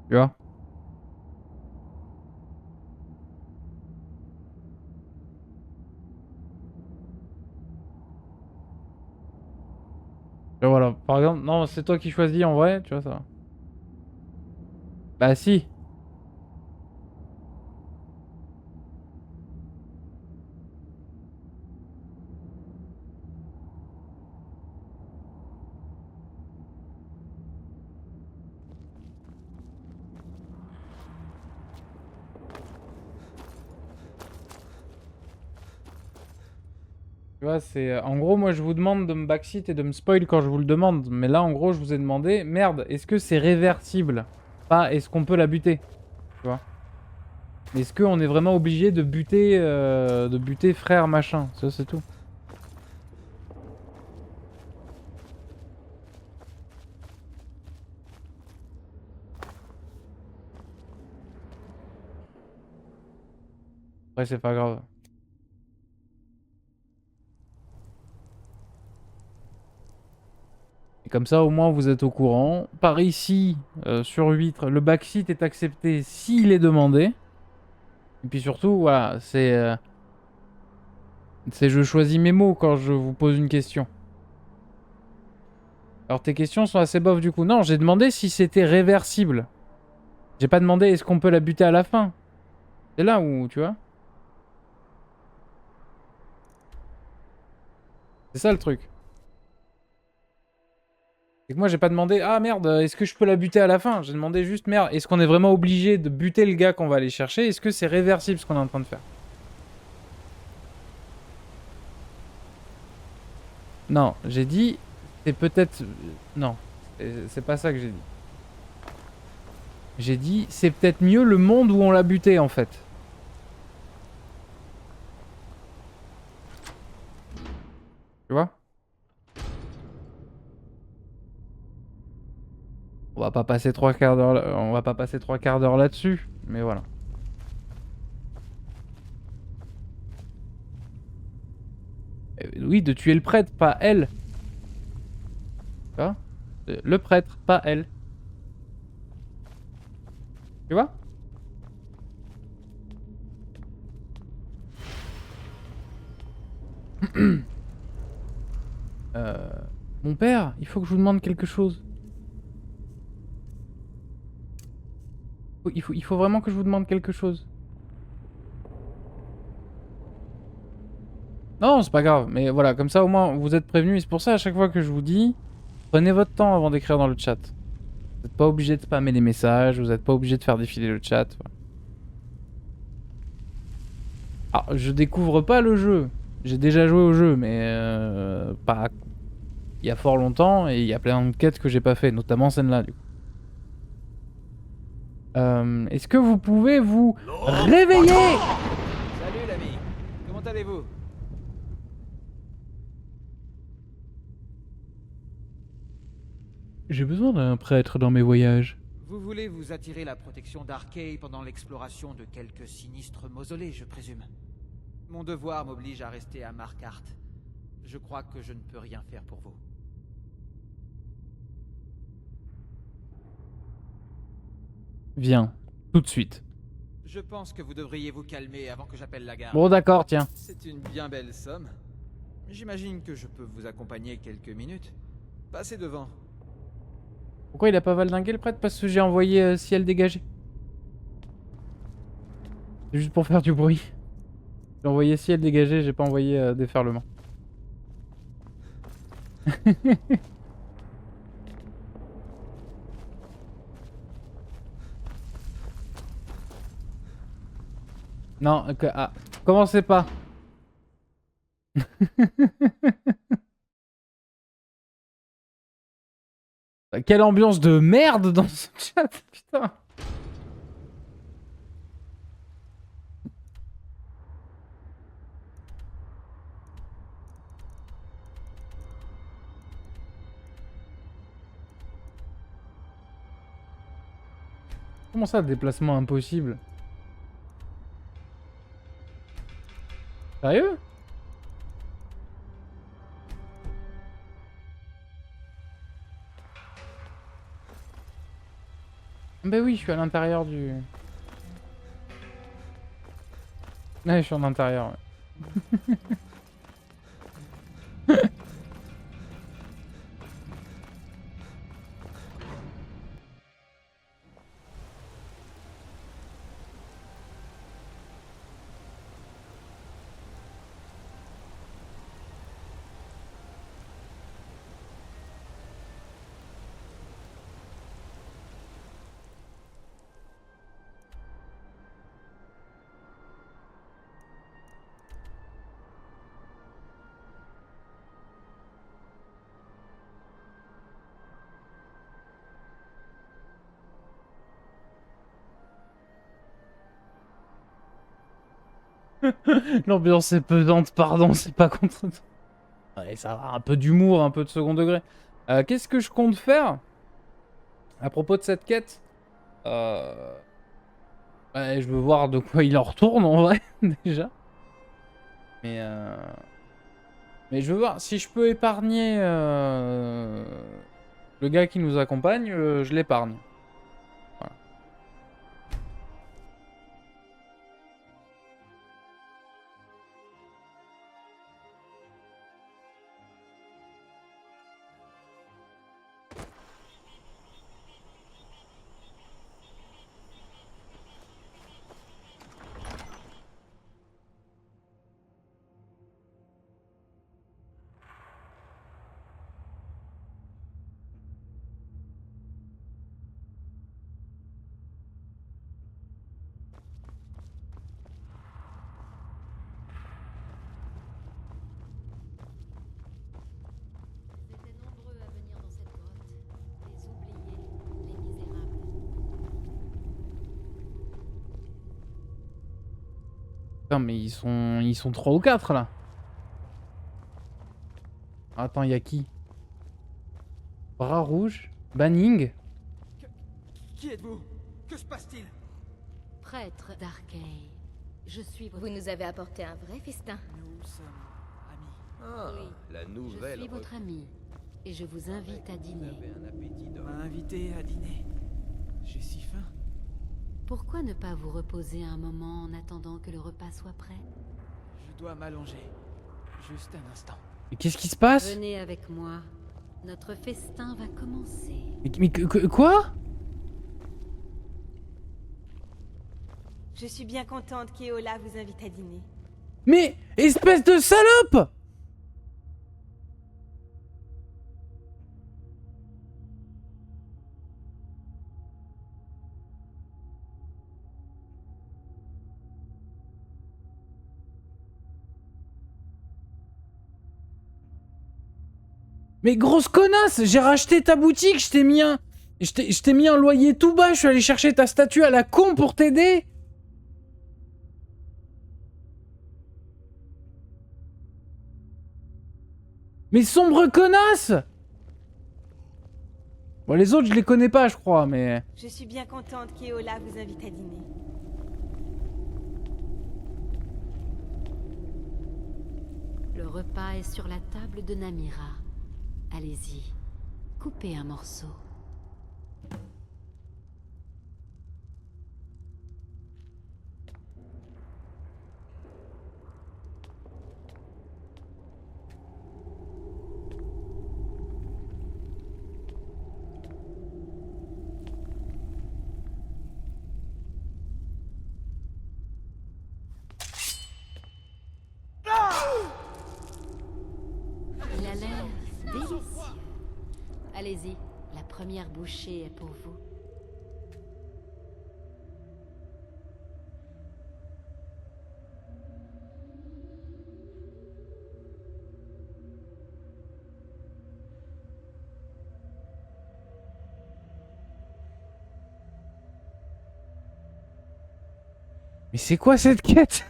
Tu vois? Et voilà, par exemple, non, c'est toi qui choisis en vrai, tu vois ça. Bah si. Tu vois, c'est... En gros, moi, je vous demande de me backseat et de me spoil quand je vous le demande. Mais là, en gros, je vous ai demandé... Merde, est-ce que c'est réversible? Pas, est-ce qu'on peut la buter? Tu vois? Est-ce qu'on est vraiment obligé de buter frère machin? Ça, c'est tout. Après, c'est pas grave. Comme ça, au moins, vous êtes au courant. Par ici, sur 8, le backseat est accepté s'il est demandé. Et puis surtout, voilà, c'est je choisis mes mots quand je vous pose une question. Alors, tes questions sont assez bof du coup. Non, j'ai demandé si c'était réversible. J'ai pas demandé est-ce qu'on peut la buter à la fin. C'est là où, tu vois. C'est ça le truc. C'est que moi j'ai pas demandé ah merde est-ce que je peux la buter à la fin. J'ai demandé juste merde est-ce qu'on est vraiment obligé de buter le gars qu'on va aller chercher. Est-ce que c'est réversible ce qu'on est en train de faire. Non j'ai dit c'est peut-être non c'est pas ça que j'ai dit. J'ai dit c'est peut-être mieux le monde où on l'a buté en fait. Tu vois. On va pas passer 3 quarts d'heure, on va pas passer 3 quarts d'heure là-dessus, mais voilà. Oui, de tuer le prêtre, pas elle. Tu vois? Le prêtre, pas elle. Tu vois? Mon père, il faut que je vous demande quelque chose. Il faut vraiment que je vous demande quelque chose. Non, c'est pas grave, mais voilà, comme ça au moins vous êtes prévenus. Et c'est pour ça à chaque fois que je vous dis, prenez votre temps avant d'écrire dans le chat. Vous n'êtes pas obligé de spammer les messages, vous n'êtes pas obligé de faire défiler le chat. Voilà. Ah, je découvre pas le jeu. J'ai déjà joué au jeu, mais pas il y a fort longtemps et il y a plein de quêtes que j'ai pas fait, notamment celle-là du coup. Est-ce que vous pouvez vous réveiller? Salut l'ami, comment allez-vous? J'ai besoin d'un prêtre dans mes voyages. Vous voulez vous attirer la protection d'Arkay pendant l'exploration de quelques sinistres mausolées, je présume. Mon devoir m'oblige à rester à Markart. Je crois que je ne peux rien faire pour vous. Viens, tout de suite. Je pense que vous devriez vous calmer avant que j'appelle la garde. Bon d'accord, tiens. C'est une bien belle somme. J'imagine que je peux vous accompagner quelques minutes. Passez devant. Pourquoi il a pas valdingué le prêtre? Parce que j'ai envoyé ciel dégagé. C'est juste pour faire du bruit. J'ai envoyé ciel dégagé, j'ai pas envoyé déferlement. Non, ah, commencez pas. Quelle ambiance de merde dans ce chat, putain. Comment ça, déplacement impossible? Sérieux? Bah oui, je suis à l'intérieur du... Ouais, je suis en intérieur, ouais. L'ambiance est pesante, pardon, c'est pas contre... Ouais, ça va, un peu d'humour, un peu de second degré. Qu'est-ce que je compte faire à propos de cette quête? Ouais, je veux voir de quoi il en retourne en vrai, déjà. Mais je veux voir si je peux épargner le gars qui nous accompagne, je l'épargne. Voilà. Ils étaient nombreux à venir dans cette grotte. Les oubliés, les misérables. Putain, mais ils sont 3 ou 4 là. Attends, y a qui? Bras rouge, Banning. Qui êtes-vous? Que se passe-t-il? Prêtre d'Arkay, je suis votre... Vous nous avez apporté un vrai festin. Nous sommes amis. Ah, Oui, la je nouvelle suis votre ami et je vous invite à Vous dîner. avez un appétit On d'homme. m'a invité à dîner. J'ai si faim. Pourquoi ne pas vous reposer un moment en attendant que le repas soit prêt? Je dois m'allonger. Juste un instant. Mais qu'est-ce qui se passe? Venez avec moi. Notre festin va commencer. Mais quoi? Je suis bien contente qu'Eola vous invite à dîner. Mais espèce de salope! Mais grosse connasse, j'ai racheté ta boutique, je t'ai mis un loyer tout bas, je suis allé chercher ta statue à la con pour t'aider. Mais sombre connasse! Bon, les autres, je les connais pas, je crois, mais... Je suis bien contente qu'Eola vous invite à dîner. Le repas est sur la table de Namira. Allez-y, coupez un morceau. Allez-y, la première bouchée est pour vous. Mais c'est quoi cette quête?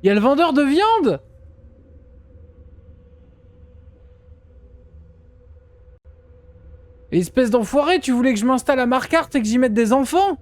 Il y a le vendeur de viande! Espèce d'enfoiré, tu voulais que je m'installe à Marquardt et que j'y mette des enfants?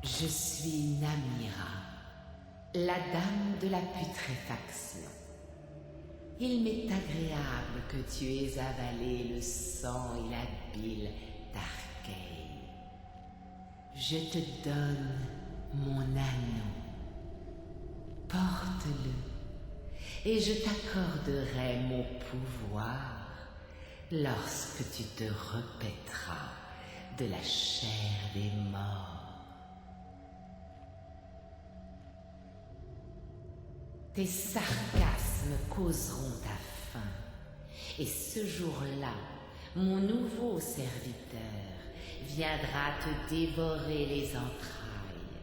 Je suis Namira, la dame de la putréfaction. Il m'est agréable que tu aies avalé le sang et la bile d'Arkay. Je te donne mon anneau. Porte-le, et je t'accorderai mon pouvoir lorsque tu te repaîtras de la chair des morts. Tes sarcasmes causeront ta faim, et ce jour-là, mon nouveau serviteur viendra te dévorer les entrailles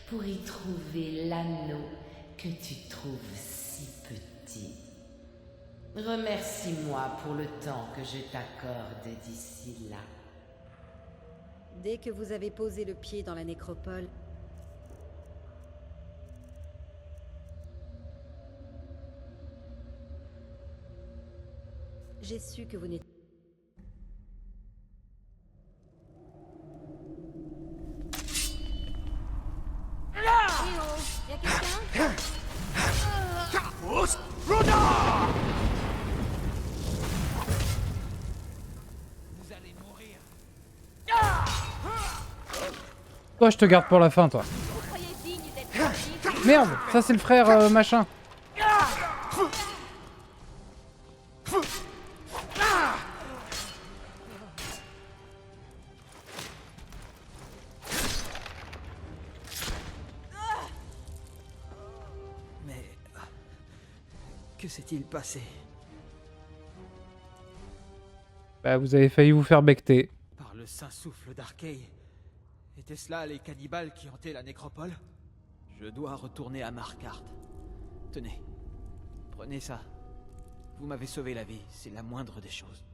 pour y trouver l'anneau que tu trouves si petit. Remercie-moi pour le temps que je t'accorde d'ici là. Dès que vous avez posé le pied dans la nécropole, j'ai su que vous n'étiez... Eh oh, y'a quelqu'un? Vous allez mourir. Toi, je te garde pour la fin, toi. Vous croyez digne d'être Merde, ça c'est le frère machin. Mais... que s'est-il passé? Bah, vous avez failli vous faire becter. Par le saint souffle d'Arkay. Était-ce là les cannibales qui hantaient la nécropole? Je dois retourner à Marquardt. Tenez, prenez ça. Vous m'avez sauvé la vie, c'est la moindre des choses.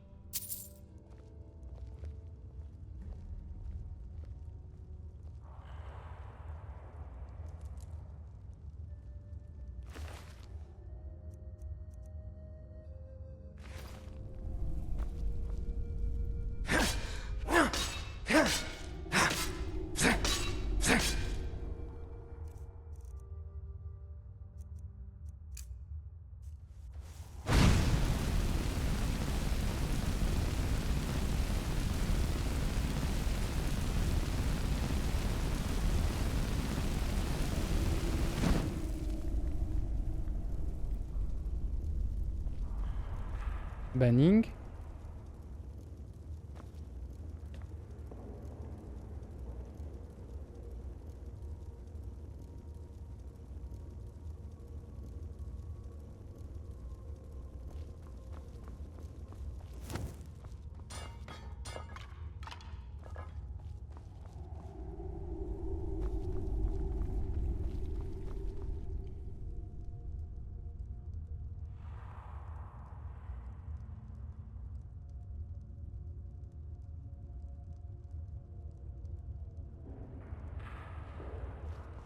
Banning.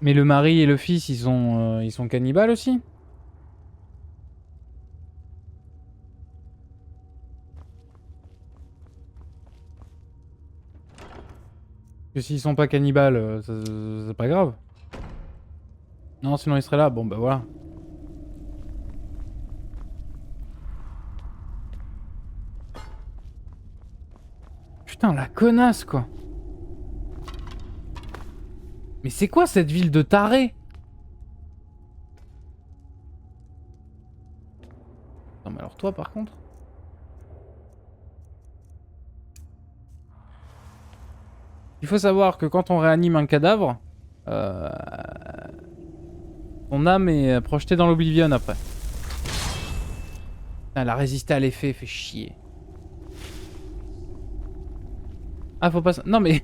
Mais le mari et le fils, ils sont cannibales aussi? Que s'ils sont pas cannibales, c'est pas grave. Non, sinon ils seraient là. Bon, bah voilà. Putain, la connasse, quoi. Mais c'est quoi cette ville de tarés? Non, mais alors toi, par contre... Il faut savoir que quand on réanime un cadavre, son âme est projetée dans l'Oblivion après. Elle a résisté à l'effet, fait chier. Ah, faut pas... Non mais,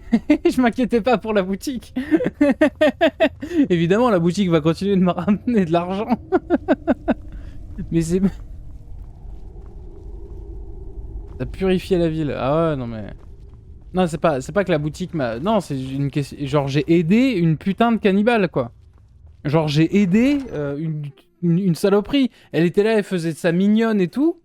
je m'inquiétais pas pour la boutique. Évidemment, la boutique va continuer de me ramener de l'argent. Mais c'est... Ça purifié la ville. Ah ouais, non mais... Non, c'est pas que la boutique m'a... Non, c'est une question... Genre, j'ai aidé une putain de cannibale, quoi. Genre, j'ai aidé une saloperie. Elle était là, elle faisait de sa mignonne et tout.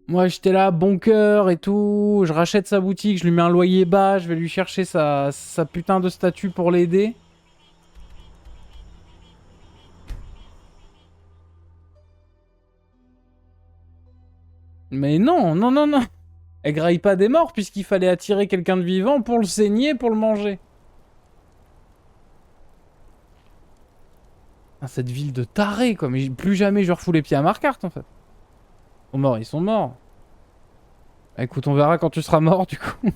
Moi, j'étais là, bon cœur et tout. Je rachète sa boutique, je lui mets un loyer bas, je vais lui chercher sa putain de statue pour l'aider. Mais non, non, non, non. Elle graille pas des morts puisqu'il fallait attirer quelqu'un de vivant pour le saigner, pour le manger. Ah, cette ville de tarés, quoi. Mais plus jamais je refous les pieds à Markarth, en fait. Ils sont morts, ils sont morts. Bah, écoute, on verra quand tu seras mort, du coup.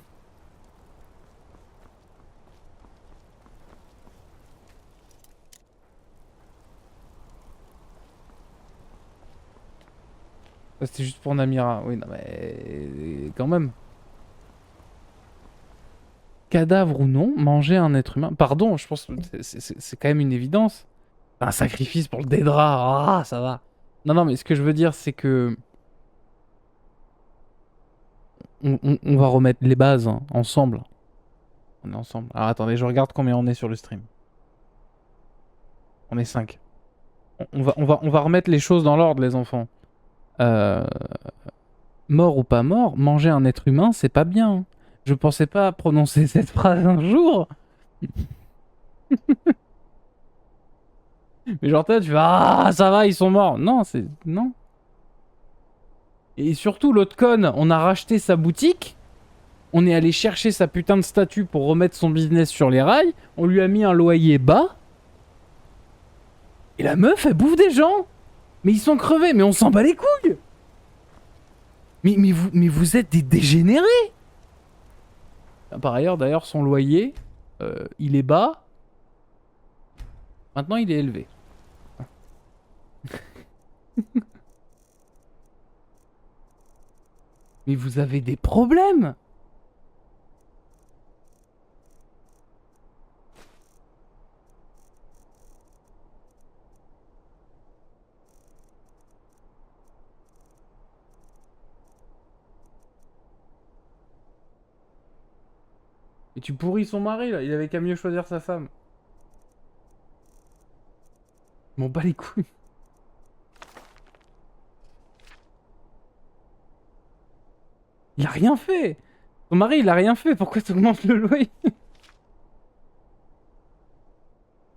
C'était juste pour Namira. Oui, non, mais... Quand même. Cadavre ou non, manger un être humain... Pardon, je pense que c'est quand même une évidence. Un sacrifice pour le Daedra. Ah, ça va. Non, non, mais ce que je veux dire, c'est que... On va remettre les bases, hein, ensemble. On est ensemble. Alors attendez, je regarde combien on est sur le stream. On est 5. On va remettre les choses dans l'ordre, les enfants. Mort ou pas mort, manger un être humain, c'est pas bien. Hein. Je pensais pas prononcer cette phrase un jour. Mais genre toi, tu fais ah ça va, ils sont morts. Non, c'est non. Et surtout l'autre conne, on a racheté sa boutique. On est allé chercher sa putain de statue pour remettre son business sur les rails. On lui a mis un loyer bas. Et la meuf, elle bouffe des gens. Mais ils sont crevés, mais on s'en bat les couilles. Mais vous êtes des dégénérés. Par ailleurs, d'ailleurs, son loyer, il est bas. Maintenant, il est élevé. Mais vous avez des problèmes. Et tu pourris son mari, là. Il avait qu'à mieux choisir sa femme. Je m'en bats les couilles. Il a rien fait. Son mari, il a rien fait. Pourquoi t'augmentes le loyer?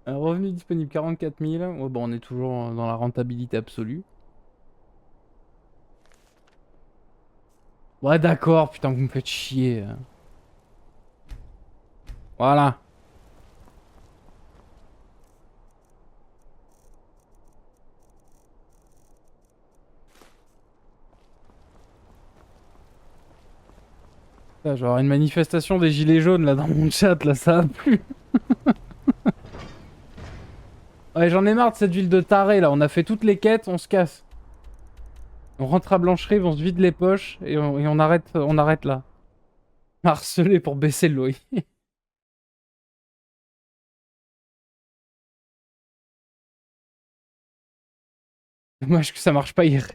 Un revenu disponible 44 000. Ouais, bon, on est toujours dans la rentabilité absolue. Ouais, d'accord. Putain, vous me faites chier. Voilà. Là, je vais avoir une manifestation des gilets jaunes là dans mon chat, là, ça a plu. Ouais, j'en ai marre de cette ville de tarés là. On a fait toutes les quêtes, on se casse. On rentre à Blancherie, on se vide les poches et on arrête là. Harceler pour baisser le loyer. Dommage que ça marche pas IRL.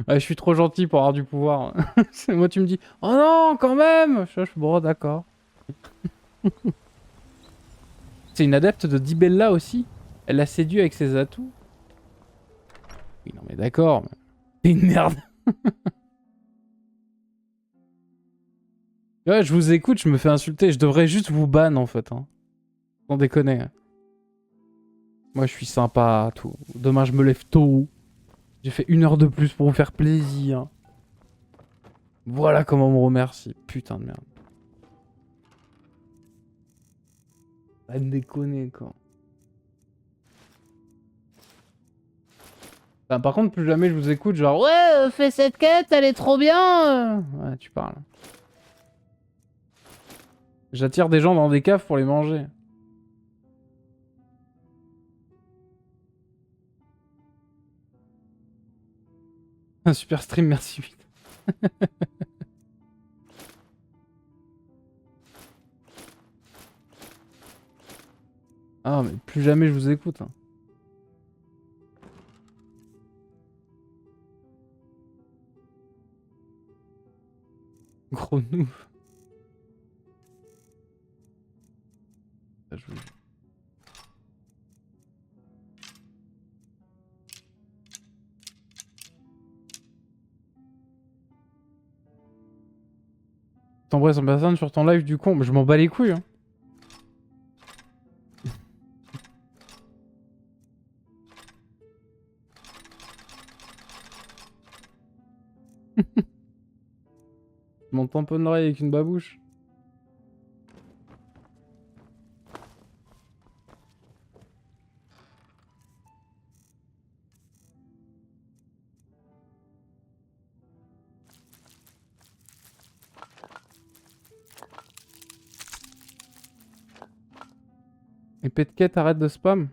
Ouais, je suis trop gentil pour avoir du pouvoir. Moi, tu me dis, oh non, quand même. Je suis bon, d'accord. C'est une adepte de Dibella aussi. Elle l'a séduit avec ses atouts. Oui, non, mais d'accord. T'es une merde. Ouais, je vous écoute, je me fais insulter. Je devrais juste vous ban en fait. Hein. Sans déconner. Moi, je suis sympa. Tout. Demain, je me lève tôt. J'ai fait 1 heure de plus pour vous faire plaisir. Voilà comment on me remercie. Putain de merde. Pas de déconner, quoi. Enfin, par contre, plus jamais je vous écoute, genre ouais, fais cette quête, elle est trop bien. Ouais, tu parles. J'attire des gens dans des caves pour les manger. Un super stream, merci vite. Ah, mais plus jamais je vous écoute. Hein. Gros noob. Ah, je vous... T'embrasses en personne sur ton live du con, mais je m'en bats les couilles. Hein. Je m'en tamponnerai avec une babouche. Et Petquette, arrête de spam.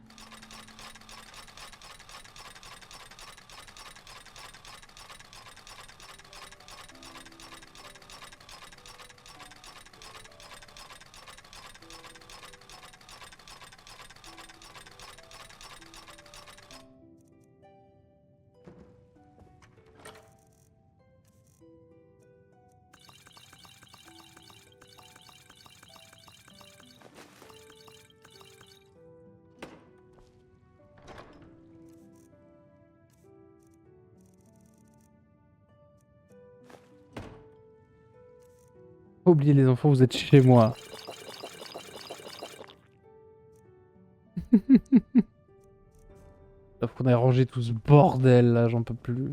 Oubliez les enfants, vous êtes chez moi. Sauf qu'on a rangé tout ce bordel là, j'en peux plus.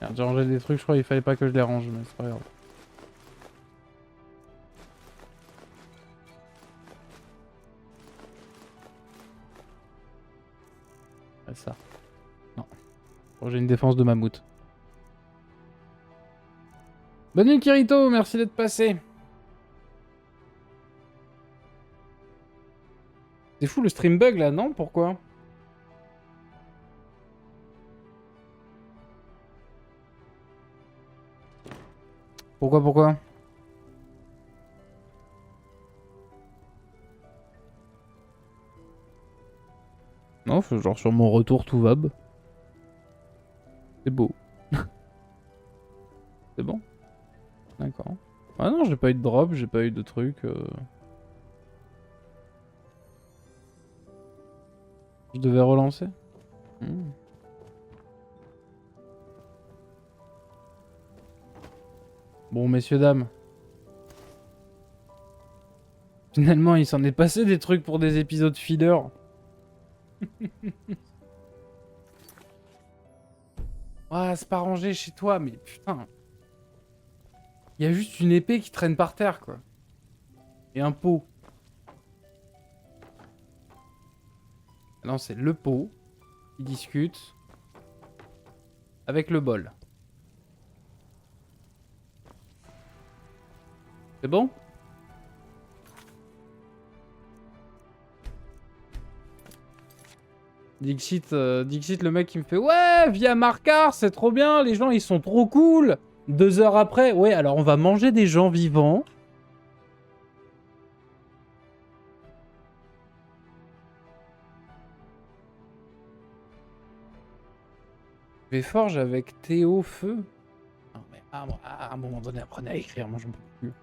Merde, j'ai rangé des trucs, je crois qu'il fallait pas que je les range, mais c'est pas grave. Ouais, ça. Non. Bon, j'ai une défense de mammouth. Bonne nuit Kirito, merci d'être passé. C'est fou le stream bug là, non? Pourquoi? Pourquoi? Non, genre sur mon retour tout va. C'est beau. C'est bon? D'accord. Ah non, j'ai pas eu de drop, j'ai pas eu de truc. Je devais relancer. Bon, messieurs, dames. Finalement, il s'en est passé des trucs pour des épisodes filler. Ah, c'est pas rangé chez toi, mais putain. Il y a juste une épée qui traîne par terre, quoi. Et un pot. Non, c'est le pot qui discute avec le bol. C'est bon? Dixit, Dixit, le mec qui me fait « Ouais, via Marcar, c'est trop bien, les gens, ils sont trop cool !» 2 heures après, ouais, alors on va manger des gens vivants. Je vais forge avec Théo Feu. Non mais à un moment donné, apprenez à écrire, moi j'en peux plus.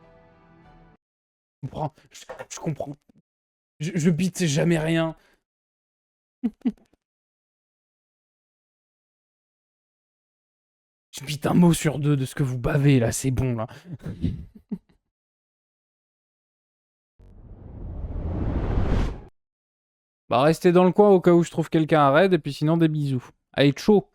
Je comprends, je comprends. Je bite jamais rien. Je bite un mot sur deux de ce que vous bavez là, c'est bon là. Bah restez dans le coin au cas où je trouve quelqu'un à raid et puis sinon des bisous. Allez, chaud.